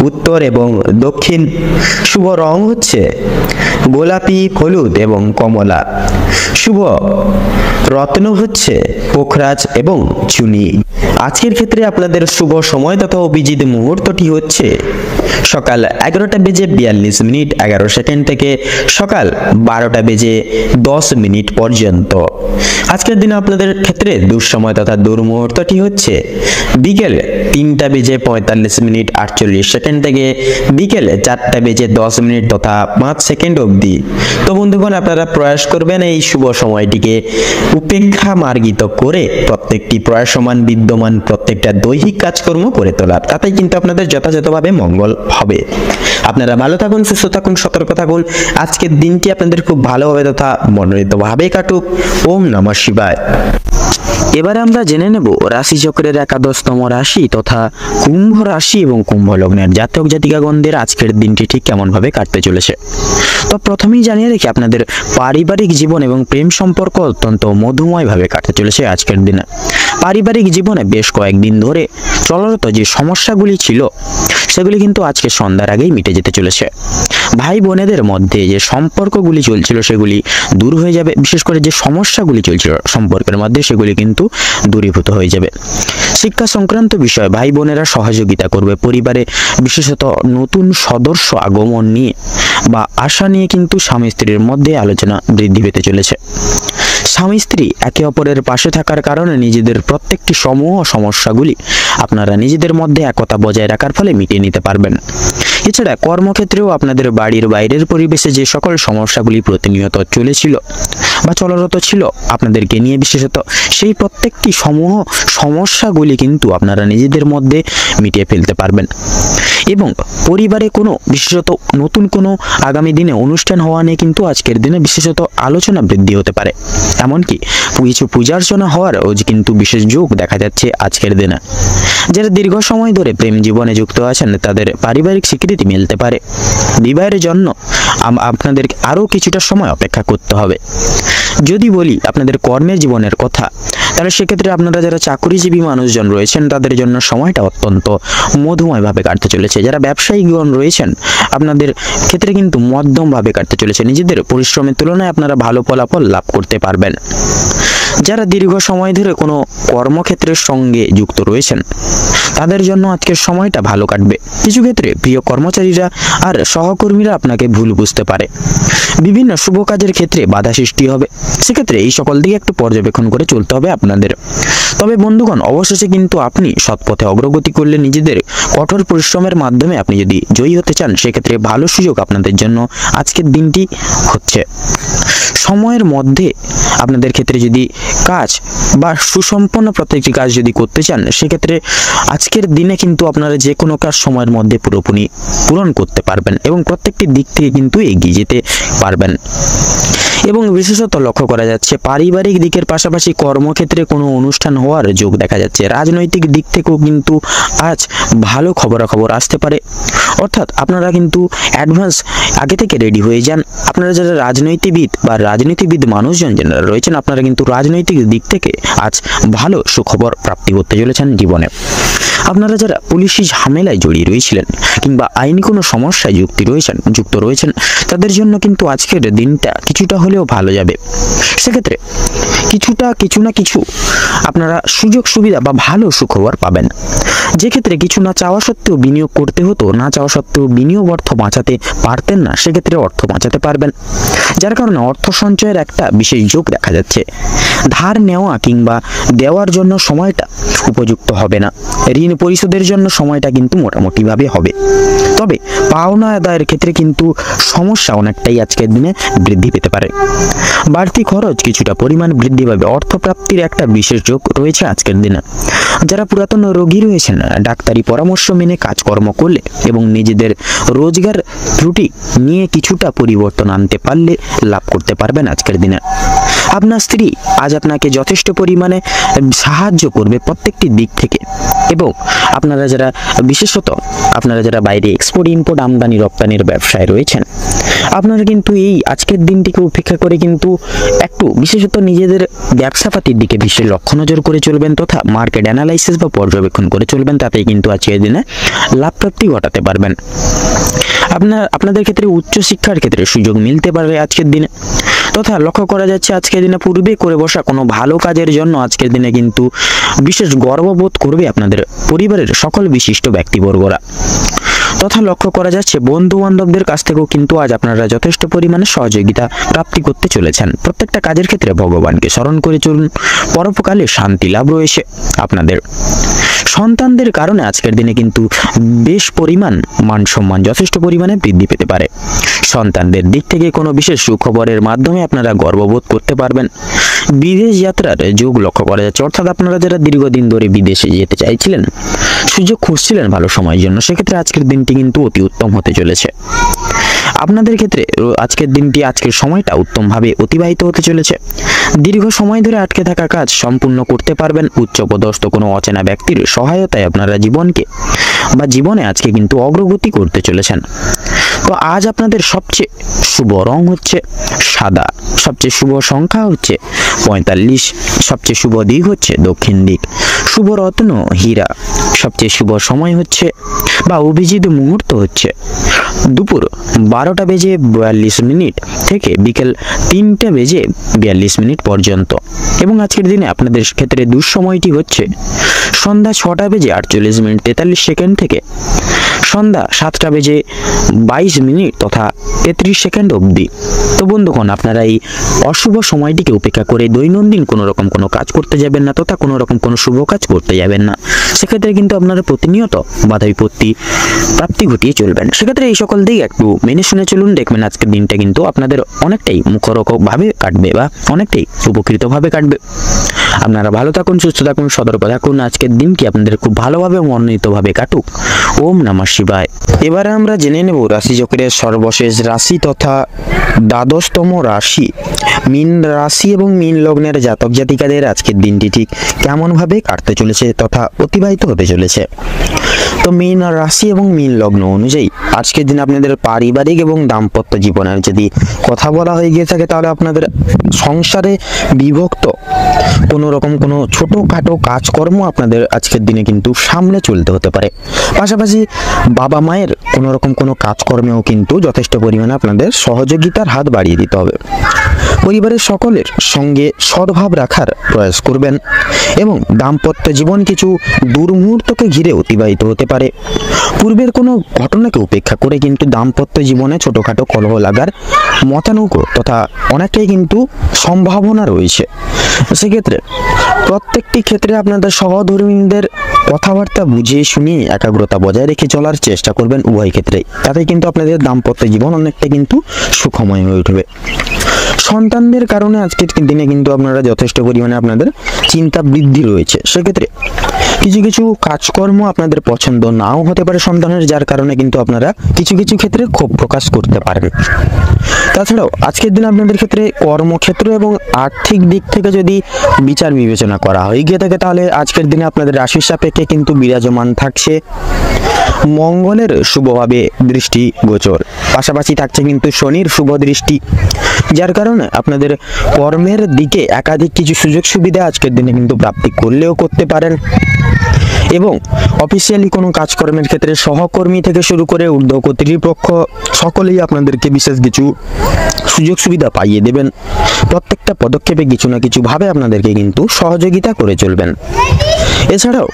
উত্তর এবং দক্ষিণ, শুভ রং হচ্ছে গোলাপি, হলুদ এবং কমলা, শুভ রত্ন হচ্ছে পোখরাজ এবং চুনি। আজকের ক্ষেত্রে আপনাদের শুভ সময় তথা অভিজিৎ মুহূর্তটি হচ্ছে সকাল 11:42 থেকে সকাল 12:10 পর্যন্ত। আজকের দিনে আপনাদের ক্ষেত্রে দুঃসময় তথা দুর্মুহূর্তটি হচ্ছে বিকেল 3:45 থেকে বিকেল 4:10 তথা 5 সেকেন্ড অবধি। তো বন্ধুগণ, আপনারা প্রয়াস করবেন এই শুভ সময়টিকে উপেক্ষা মার্গিত করে প্রত্যেকটি প্রয়াসমান বিদ্যমান প্রত্যেকটা দৈহিক কাজকর্ম করে তোলার, তাতেই কিন্তু আপনাদের যথাযথভাবে মঙ্গল হবে। আপনারা ভালো থাকুন, সুস্থ থাকুন, সতর্ক থাকুন। আজকের দিনটি আপনাদের খুব ভালোভাবে তথা মনোনীতভাবে কাটুক। ওম নমঃ শিবায়। এবারে আমরা জেনে নেব রাশি চক্রের একাদশতম রাশি তথা কুম্ভ রাশি এবং কুম্ভ লগ্নের জাতক জাতিকাগণদের আজকের দিনটি ঠিক কেমন ভাবে কাটতে চলেছে। তো প্রথমেই জানিয়ে রেখে আপনাদের পারিবারিক জীবন এবং প্রেম সম্পর্ক অত্যন্ত মধুময় ভাবে কাটতে চলেছে আজকের দিনে। পারিবারিক জীবনে বেশ কয়েকদিন ধরে চলরত যে সমস্যাগুলি ছিল সেগুলি কিন্তু আজকে সন্ধ্যার আগেই মিটে যেতে চলেছে। ভাই বোনেদের মধ্যে যে সম্পর্কগুলি চলছিল সেগুলি দূর হয়ে যাবে। বিশেষ করে যে সমস্যাগুলি চলছিল সম্পর্কের মধ্যে সেগুলি কিন্তু দূরীভূত হয়ে যাবে। শিক্ষা সংক্রান্ত বিষয়ে ভাই বোনেরা সহযোগিতা করবে। পরিবারে বিশেষত নতুন সদস্য আগমন নিয়ে বা আশা নিয়ে কিন্তু স্বামী স্ত্রীর মধ্যে আলোচনা বৃদ্ধি পেতে চলেছে। স্বামী স্ত্রী একে অপরের পাশে থাকার কারণে নিজেদের প্রত্যেকটি সমূহ সমস্যাগুলি আপনারা নিজেদের মধ্যে একতা বজায় রাখার ফলে মিটিয়ে নিতে পারবেন। এছাড়া কর্মক্ষেত্রেও আপনাদের বাড়ির বাইরের পরিবেশে যে সকল সমস্যাগুলি প্রতিনিয়ত চলেছিল বা চলরত ছিল আপনাদেরকে নিয়ে বিশেষত, সেই প্রত্যেকটি সমূহ সমস্যাগুলি কিন্তু আপনারা নিজেদের মধ্যে মিটিয়ে ফেলতে পারবেন। এবং পরিবারে কোনো বিশেষত নতুন কোনো আগামী দিনে অনুষ্ঠান হওয়া নিয়ে কিন্তু আজকের দিনে বিশেষত আলোচনা বৃদ্ধি হতে পারে। এমনকি কিছু পূজার্চনা হওয়ারও কিন্তু বিশেষ যোগ দেখা যাচ্ছে আজকের দিনে। যারা দীর্ঘ সময় ধরে প্রেম জীবনে যুক্ত আছেন তাদের পারিবারিক স্বীকৃতি মিলতে পারে। বিবাহের জন্য আপনাদের আরও কিছুটা সময় অপেক্ষা করতে হবে। যদি বলি আপনাদের কর্মের জীবনের কথা, তাহলে সেক্ষেত্রে আপনারা যারা চাকরিজীবী মানুষজন রয়েছেন তাদের জন্য সময়টা অত্যন্ত মধুময়ভাবে কাটতে চলেছে। যারা ব্যবসায়ীগণ রয়েছেন আপনাদের ক্ষেত্রে কিন্তু মধ্যমভাবে কাটতে চলেছে। নিজেদের পরিশ্রমের তুলনায় আপনারা ভালো ফলাফল লাভ করতে পারবেন। যারা দীর্ঘ সময় ধরে কোনো কর্মক্ষেত্রের সঙ্গে যুক্ত রয়েছেন তাদের জন্য আজকের সময়টা ভালো কাটবে। কিছু ক্ষেত্রে প্রিয় কর্মচারীরা আর সহকর্মীরা আপনাকে ভুল বুঝতে পারে। বিভিন্ন শুভ কাজের ক্ষেত্রে বাধা সৃষ্টি হবে। সেক্ষেত্রে এই সকল দিকে একটু পর্যবেক্ষণ করে চলতে হবে আপনাদের। তবে বন্ধুগণ, অবশেষে কিন্তু আপনি সৎপথে অগ্রগতি করলে নিজেদের কঠোর পরিশ্রমের মাধ্যমে আপনি যদি জয়ী হতে চান, সেক্ষেত্রে ভালো সুযোগ আপনাদের জন্য আজকের দিনটি হচ্ছে। সময়ের মধ্যে আপনাদের ক্ষেত্রে যদি কাজ বা সুসম্পন্ন প্রত্যেকটি কাজ যদি করতে চান, সেক্ষেত্রে আজকের দিনে কিন্তু আপনারা যে কোনো কাজ সময়ের মধ্যে পুরোপুরি পূরণ করতে পারবেন এবং প্রত্যেকটি দিক থেকে কিন্তু এগিয়ে যেতে পারবেন। এবং বিশেষত লক্ষ্য করা যাচ্ছে পারিবারিক দিকের পাশাপাশি কর্মক্ষেত্রে কোনো অনুষ্ঠান হওয়ার যোগ দেখা যাচ্ছে। রাজনৈতিক দিক থেকেও কিন্তু আজ ভালো খবরাখবর আসতে পারে। অর্থাৎ আপনারা কিন্তু অ্যাডভান্স আগে থেকে রেডি হয়ে যান। আপনারা যারা রাজনীতিবিদ মানুষজন যারা রয়েছেন, আপনারা কিন্তু রাজনৈতিক দিক থেকে আজ ভালো সুখবর প্রাপ্তি করতে চলেছেন জীবনে। আপনারা যারা পুলিশি ঝামেলায় জড়িয়ে রয়েছিলেন কিংবা আইনি কোনো সমস্যায় যুক্ত রয়েছেন তাদের জন্য কিন্তু আজকের দিনটা কিছুটা হলেও ভালো যাবে। সেক্ষেত্রে কিছু না কিছু আপনারা সুযোগ সুবিধা বা ভালো সুখবর পাবেন। যে ক্ষেত্রে কিছু না চাওয়া সত্ত্বেও বিনিয়োগ করতে হতো, না চাওয়া সত্ত্বেও বিনিয়োগ অর্থ বাঁচাতে পারতেন না, সেক্ষেত্রে অর্থ বাঁচাতে পারবেন। যার কারণে অর্থ সঞ্চয়ের একটা বিশেষ যোগ দেখা যাচ্ছে। ধার নেওয়া কিংবা দেওয়ার জন্য সময়টা উপযুক্ত হবে না। ঋণ পরিশোধের জন্য সময়টা কিন্তু মোটামুটিভাবে হবে। তবে পাওনা আদায়ের ক্ষেত্রে কিন্তু সমস্যা অনেকটাই আজকের দিনে বৃদ্ধি পেতে পারে। বাড়তি খরচ কিছুটা পরিমাণ বৃদ্ধি পাবে। অর্থপ্রাপ্তির একটা বিশেষ যোগ রয়েছে আজকের দিনে। যারা পুরাতন রোগী রয়েছেন, ডাক্তারি পরামর্শ মেনে কাজকর্ম করলে এবং নিজেদের রোজগার ত্রুটি নিয়ে কিছুটা পরিবর্তন আনতে পারলে লাভ করতে পারবেন আজকের দিনে। আপনার স্ত্রী আজ আপনাকে যথেষ্ট পরিমাণে সাহায্য করবে প্রত্যেকটি দিক থেকে। এবং আপনারা যারা বাইরে এক্সপোর্ট ইম্পোর্ট আমদানি রপ্তানির ব্যবসায় রয়েছেন, আপনারা কিন্তু এই আজকের দিনটিকে উপেক্ষা করে কিন্তু একটু বিশেষত নিজেদের ব্যবসাপাতির দিকে বিশেষ লক্ষ্য নজর করে চলবেন তথা মার্কেট অ্যানালাইসিস বা পর্যবেক্ষণ করে চলবেন। তাতেই কিন্তু আজকের দিনে লাভ প্রাপ্তি ঘটাতে পারবেন। আপনাদের ক্ষেত্রে উচ্চশিক্ষার ক্ষেত্রে সুযোগ মিলতে পারে আজকের দিনে। তথা লক্ষ্য করা যাচ্ছে আজকের দিনে পূর্বে করে বসা কোনো ভালো কাজের জন্য আজকের দিনে কিন্তু বিশেষ গর্ববোধ করবে আপনাদের পরিবারের সকল বিশিষ্ট ব্যক্তিবর্গরা। তথা লক্ষ্য করা যাচ্ছে বন্ধু বান্ধবদের কাছ থেকেও কিন্তু আজ আপনারা যথেষ্ট পরিমাণে সহযোগিতা প্রাপ্তি করতে চলেছেন। প্রত্যেকটা কাজের ক্ষেত্রে ভগবানকে স্মরণ করে চলুন। পরোপকালে শান্তি লাভ রয়েছে আপনাদের। সন্তানদের কারণে আজকের দিনে কিন্তু বেশ পরিমাণ মান সম্মান যথেষ্ট পরিমাণে বৃদ্ধি পেতে পারে। সন্তানদের দিক থেকে কোনো বিশেষ সুখবরের মাধ্যমে আপনারা গর্ববোধ করতে পারবেন। বিদেশ যাত্রার যোগ লক্ষ্য করা যাচ্ছে। অর্থাৎ আপনারা যারা দীর্ঘদিন ধরে বিদেশে যেতে চাইছিলেন, সুযোগ খুঁজছিলেন ভালো সময়ের জন্য, সেক্ষেত্রে আজকের দিনটি কিন্তু অতি উত্তম হতে চলেছে। আপনাদের ক্ষেত্রে আজকের সময়টা উত্তমভাবে অতিবাহিত হতে চলেছে। দীর্ঘ সময় ধরে আটকে থাকা কাজ সম্পূর্ণ করতে পারবেন। উচ্চপদস্থ কোনো অচেনা ব্যক্তির সহায়তায় আপনারা জীবনে আজকে কিন্তু অগ্রগতি করতে চলেছেন। তো আজ আপনাদের সবচেয়ে শুভ রং হচ্ছে সাদা, সবচেয়ে শুভ সংখ্যা হচ্ছে 45, সবচেয়ে শুভ দিক হচ্ছে দক্ষিণ দিক, শুভ রত্ন হীরা, সবচেয়ে শুভ সময় হচ্ছে বা অভিজিৎ মুহূর্ত হচ্ছে দুপুর 12টা বেজে 42 মিনিট থেকে বিকেল 3টা বেজে 42 মিনিট পর্যন্ত। এবং আজকের দিনে আপনাদের ক্ষেত্রে দুঃসময়টি হচ্ছে সন্ধ্যা 6টা বেজে 48 মিনিট 43 সেকেন্ড থেকে সন্ধ্যা 7টা বেজে 22 মিনিট তথা 33 সেকেন্ড অবধি। তো বন্ধুগণ, আপনারা এই অশুভ সময়টিকে উপেক্ষা করে দৈনন্দিন কোনো রকম কোনো কাজ করতে যাবেন না তথা কোনো রকম কোনো শুভ কাজ করতে যাবেন না। সেক্ষেত্রে কিন্তু আপনারা প্রতিনিয়ত বাধা বিপত্তি প্রাপ্তি ঘটিয়ে চলবেন। সেক্ষেত্রে এই সকল দিক একটু মেনে শুনে চলুন, দেখবেন আজকের দিনটা কিন্তু আপনাদের অনেকটাই মুখরোচকভাবে কাটবে বা অনেকটাই উপকৃতভাবে কাটবে। আপনারা ভালো থাকুন, সুস্থ থাকুন, সতর্ক থাকুন। আজকের দিনটি আপনাদের খুব ভালোভাবে মনোনীতভাবে কাটুক। ওম নমঃ শিবায়। এবারে আমরা জেনে নেব রাশিচক্রের সর্বশেষ রাশি তথা দ্বাদশতম রাশি মীন রাশি এবং মীন লগ্নের জাতক জাতিকাদের আজকের দিনটি ঠিক কেমনভাবে কাটতে চলেছে তথা অতিবাহিত হতে চলেছে। তো মীন রাশি এবং মীন লগ্ন অনুযায়ী আজকের দিন আপনাদের পারিবারিক এবং দাম্পত্য জীবনের যদি কথা বলা হয়ে গিয়ে থাকে, তাহলে আপনাদের সংসারে বিভক্ত কোনো রকম কোনো ছোটোখাটো কাজকর্ম আপনাদের আজকের দিনে কিন্তু সামলে চলতে হতে পারে। পাশাপাশি বাবা মায়ের কোনো রকম কোনো কাজকর্মেও কিন্তু যথেষ্ট পরিমাণে আপনাদের সহযোগিতার হাত বাড়িয়ে দিতে হবে। পরিবারের সকলের সঙ্গে সদ্ভাব রাখার প্রয়াস করবেন এবং দাম্পত্য জীবন কিছু দুর্মুহূর্তকে ঘিরে অতিবাহিত হতে পারে। পূর্বের কোনো ঘটনাকে উপেক্ষা করে কিন্তু দাম্পত্য জীবনে ছোটোখাটো কলহ লাগার মতানৈক্য তথা অনেকটাই কিন্তু সম্ভাবনা রয়েছে। সেক্ষেত্রে প্রত্যেকটি ক্ষেত্রে আপনাদের সহধর্মীদের কথাবার্তা বুঝিয়ে শুনিয়ে একাগ্রতা বজায় রেখে চলার চেষ্টা করবেন উভয় ক্ষেত্রেই। তাতে কিন্তু আপনাদের দাম্পত্য জীবন অনেকটা কিন্তু সুখময় হয়ে উঠবে। সন্তানদের কারণে আজকের দিনে কিন্তু আপনারা যথেষ্ট পরিমাণে আপনাদের চিন্তা বৃদ্ধি রয়েছে। সেক্ষেত্রে কিছু কিছু কাজকর্ম আপনাদের পছন্দ নাও হতে পারে সন্তানের, যার কারণে কিন্তু আপনারা কিছু কিছু ক্ষেত্রে ক্ষোভ প্রকাশ করতে পারেন। তাছাড়াও আজকের দিনে আপনাদের ক্ষেত্রে কর্মক্ষেত্র এবং আর্থিক দিক থেকে যদি বিচার বিবেচনা করা হয়ে গিয়ে থাকে, তাহলে আজকের দিনে আপনাদের রাশির সাপেক্ষে কিন্তু বিরাজমান থাকছে মঙ্গলের শুভভাবে দৃষ্টি গোচর, পাশাপাশি থাকছে কিন্তু শনির শুভ দৃষ্টি, যার কারণে আপনাদের কর্মের দিকে একাধিক কিছু সুযোগ সুবিধা আজকের দিনে কিন্তু প্রাপ্তি করলেও করতে পারেন। এবং অফিসিয়ালি কোনো কাজকর্মের ক্ষেত্রে সহকর্মী থেকে শুরু করে ঊর্ধ্ব কর্তৃপক্ষ সকলেই আপনাদেরকে বিশেষ কিছু সুযোগ সুবিধা পাইয়ে দেবেন। প্রত্যেকটা পদক্ষেপে কিছু না কিছু ভাবে আপনাদেরকে কিন্তু সহযোগিতা করে চলবেন। এছাড়াও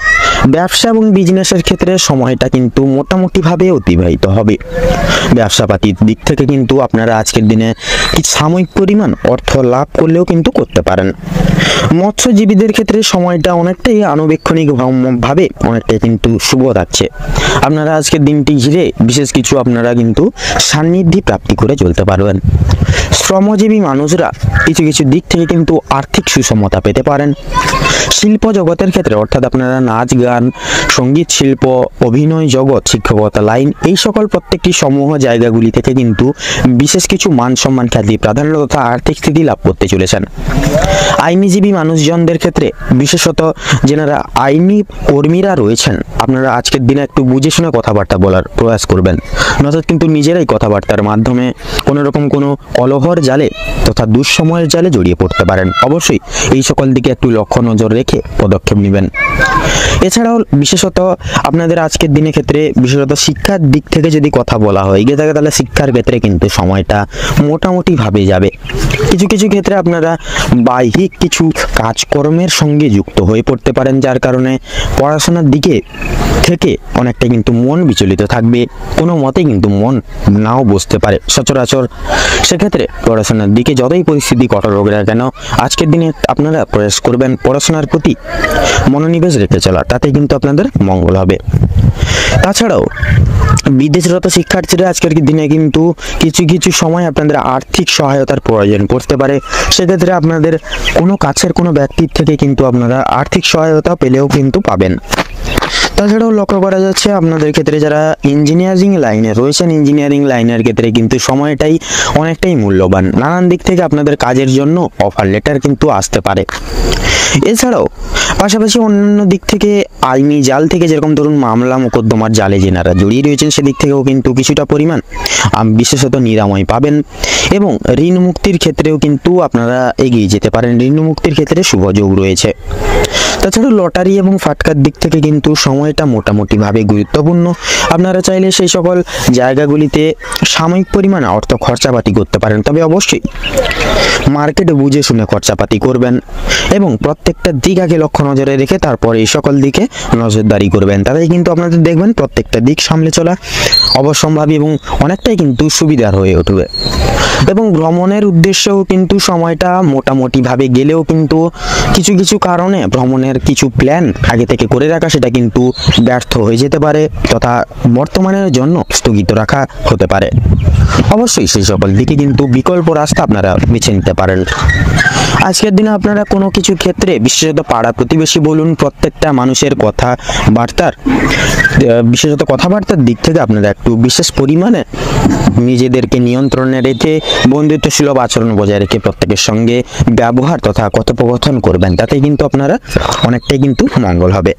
ব্যবসা এবং বিজনেসের ক্ষেত্রে সময়টা কিন্তু মোটামুটিভাবে অতিবাহিত হবে। ব্যবসাপাতির দিক থেকে কিন্তু আপনারা আজকের দিনে কিছু সাময়িক পরিমাণ অর্থ লাভ করলেও কিন্তু করতে পারেন। মৎস্যজীবীদের ক্ষেত্রে সময়টা অনেকটাই আনুবেক্ষণিকভাবে অনেকটাই কিন্তু শুভ থাকছে। আপনারা আজকের দিনটি ঘিরে বিশেষ কিছু আপনারা কিন্তু সান্নিধ্যি প্রাপ্তি করে চলতে পারবেন। শ্রমজীবী মানুষরা কিছু কিছু দিক থেকে কিন্তু আর্থিক সুষমতা পেতে পারেন। শিল্প জগতের ক্ষেত্রে অর্থাৎ আপনারা নাচ গান, সঙ্গীত শিল্প, অভিনয় জগৎ, শিক্ষকতা লাইন, এই সকল প্রত্যেকটি সমূহ জায়গাগুলি থেকে কিন্তু বিশেষ কিছু মান সম্মান, খ্যাতি, প্রাধান্য তথা আর্থিক স্থিতি লাভ করতে চলেছেন। আইনজীবী মানুষজনদের ক্ষেত্রে বিশেষত যেনারা আইনি কর্মীরা রয়েছেন, আপনারা আজকের দিনে একটু বুঝে শুনে কথাবার্তা বলার প্রয়াস করবেন, নচেত কিন্তু নিজেরাই কথাবার্তার মাধ্যমে কোনো রকম কোনো কলহর জালে তথা দুঃসময়ের জালে জড়িয়ে পড়তে পারেন। অবশ্যই এই সকল দিকে একটু লক্ষ্য নজর রেখে পদক্ষেপ নেবেন। এছাড়াও বিশেষত আপনাদের আজকের দিনের ক্ষেত্রে বিশেষত শিক্ষার দিক থেকে যদি কথা বলা হয় গিয়ে থাকে, তাহলে শিক্ষার ক্ষেত্রে কিন্তু সময়টা মোটামুটি ভাবে যাবে। কিছু কিছু ক্ষেত্রে আপনারা বাহ্যিক কিছু কাজকর্মের সঙ্গে যুক্ত হয়ে পড়তে পারেন, যার কারণে পড়াশোনার দিকে থেকে অনেকটা কিন্তু মন বিচলিত থাকবে, কোনো মতেই কিন্তু মন নাও বসতে পারে সচরাচর। সেক্ষেত্রে পড়াশোনার দিকে যতই পরিস্থিতি কঠোর হোক না কেন, আজকের দিনে আপনারা প্রয়াস করবেন পড়াশোনার প্রতি মনোনিবেশ রেখে চলা, তাতে কিন্তু আপনাদের মঙ্গল হবে। তাছাড়াও বিদেশরত শিক্ষার্থীরা আজকের দিনে কিন্তু কিছু কিছু সময় আপনাদের আর্থিক সহায়তার প্রয়োজন পড়তে পারে। সেক্ষেত্রে আপনাদের কোনো কাছের কোনো ব্যক্তির থেকে কিন্তু আপনারা আর্থিক সহায়তা পেলেও কিন্তু পাবেন। তাছাড়াও লক্ষ্য করা যাচ্ছে আপনাদের ক্ষেত্রে যারা ইঞ্জিনিয়ারিং লাইনে রয়েছেন, ইঞ্জিনিয়ারিং লাইনের ক্ষেত্রে কিন্তু সময়টাই অনেকটাই মূল্যবান। নানান দিক থেকে আপনাদের কাজের জন্য অফার লেটার কিন্তু আসতে পারে। এছাড়াও পাশাপাশি অন্যান্য দিক থেকে আইনি জাল থেকে, যেরকম ধরুন মামলা মোকদ্দমার জালে যেনারা জড়িয়ে রয়েছেন, সেদিক থেকেও কিন্তু কিছুটা পরিমাণ বিশেষত নিরাময় পাবেন। এবং ঋণ মুক্তির ক্ষেত্রেও কিন্তু আপনারা এগিয়ে যেতে পারেন, ঋণ মুক্তির ক্ষেত্রে শুভ যোগ রয়েছে। তাছাড়া লটারি এবং ফাটকার দিক থেকে কিন্তু সময়টা মোটামুটিভাবে গুরুত্বপূর্ণ। আপনারা চাইলে সেই সকল জায়গাগুলিতে সাময়িক পরিমাণে অর্থ খরচাপাতি করতে পারেন, তবে অবশ্যই মার্কেটে বুঝে শুনে খরচাপাতি করবেন এবং প্রত্যেকটা দিক আগে লক্ষ্য নজরে রেখে তারপরে এই সকল দিকে নজরদারি করবেন। তাতেই কিন্তু আপনাদের দেখবেন প্রত্যেকটা দিক সামলে চলা অবশ্যম্ভাবী এবং অনেকটাই কিন্তু সুবিধার হয়ে উঠবে। এবং ভ্রমণের উদ্দেশ্যেও কিন্তু সময়টা মোটামুটিভাবে গেলেও কিন্তু কিছু কিছু কারণে ভ্রমণের কিছু প্ল্যান আগে থেকে করে রাখা সেটা কিন্তু ব্যর্থ হয়ে যেতে পারে তথা বর্তমানের জন্য স্থগিত রাখা হতে পারে। অবশ্যই সেই সকল দিকে কিন্তু বিকল্প রাস্তা আপনারা বেছে নিতে পারেন। আজকের দিনে আপনারা কোনো কিছু ক্ষেত্রে বিশেষত পাড়া প্রতিবেশী বলুন, প্রত্যেকটা মানুষের বিশেষত কথাবার্তার দিক থেকে আপনারা একটু বিশেষ পরিমাণে নিজেদেরকে নিয়ন্ত্রণে রেখে বন্ধুত্বসুলভ আচরণ বজায় রেখে প্রত্যেকের সঙ্গে ব্যবহার তথা কথোপকথন করবেন, তাতে কিন্তু আপনারা অনেকটাই কিন্তু মঙ্গল হবে।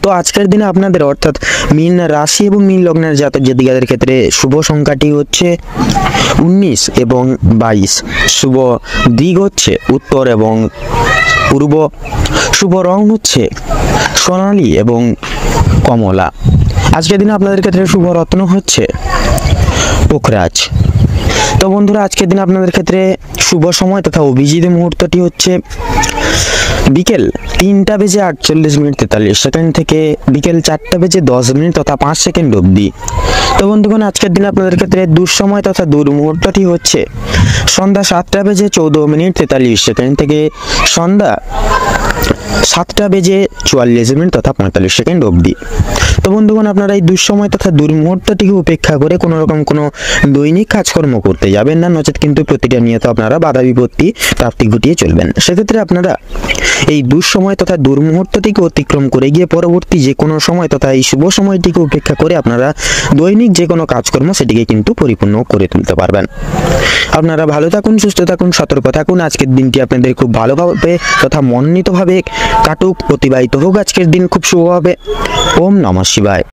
তো আজকের দিনে আপনাদের অর্থাৎ মীন রাশি এবং মীন লগ্নের জাতক জাতিকাদের ক্ষেত্রে শুভ সংখ্যাটি হচ্ছে 19 এবং 22। শুভ দিক হচ্ছে উত্তর এবং পূর্ব। শুভ রং হচ্ছে সোনালী এবং কমলা। আজকের দিনে আপনাদের ক্ষেত্রে শুভ রত্ন হচ্ছে পোখরাজ। তো বন্ধুরা, আজকের দিনে আপনাদের ক্ষেত্রে শুভ সময় তথা অভিজিৎ মুহূর্তটি হচ্ছে বিকেল 3:48:43 থেকে বিকেল 4:10 তথা 5 সেকেন্ড অবধি। তো বন্ধুগণ, আজকের দিনে আপনাদের ক্ষেত্রে দুঃসময় তথা দুর্মুহূর্তটি হচ্ছে সন্ধ্যা 7:14:43 থেকে সন্ধ্যা 7:44 তথা 45 সেকেন্ড অবধি। তো বন্ধুগণ, আপনারা এই দুঃসময় তথা দুর্মুহূর্তটিকে উপেক্ষা করে কোনো রকম কোনো দৈনিক কাজকর্ম করতে যাবেন না, নচেত কিন্তু প্রতিটা নিয়ত আপনারা বাধা বিপত্তি প্রাপ্তি ঘটিয়ে চলবেন। সেক্ষেত্রে আপনারা এই দুঃসময় তথা দুর্মুহূর্তটিকে অতিক্রম করে গিয়ে পরবর্তী যে কোনো সময় তথা এই শুভ সময়টিকে উপেক্ষা করে আপনারা দৈনিক যে কোনো কাজকর্ম সেটিকে কিন্তু পরিপূর্ণ করে তুলতে পারবেন। আপনারা ভালো থাকুন, সুস্থ থাকুন, সতর্ক থাকুন। আজকের দিনটি আপনাদের খুব ভালোভাবে তথা মনোনীতভাবে কাটুক, অতিবাহিত হোক। আজকের দিন খুব শুভ হবে। ওম নমঃ শিবায়।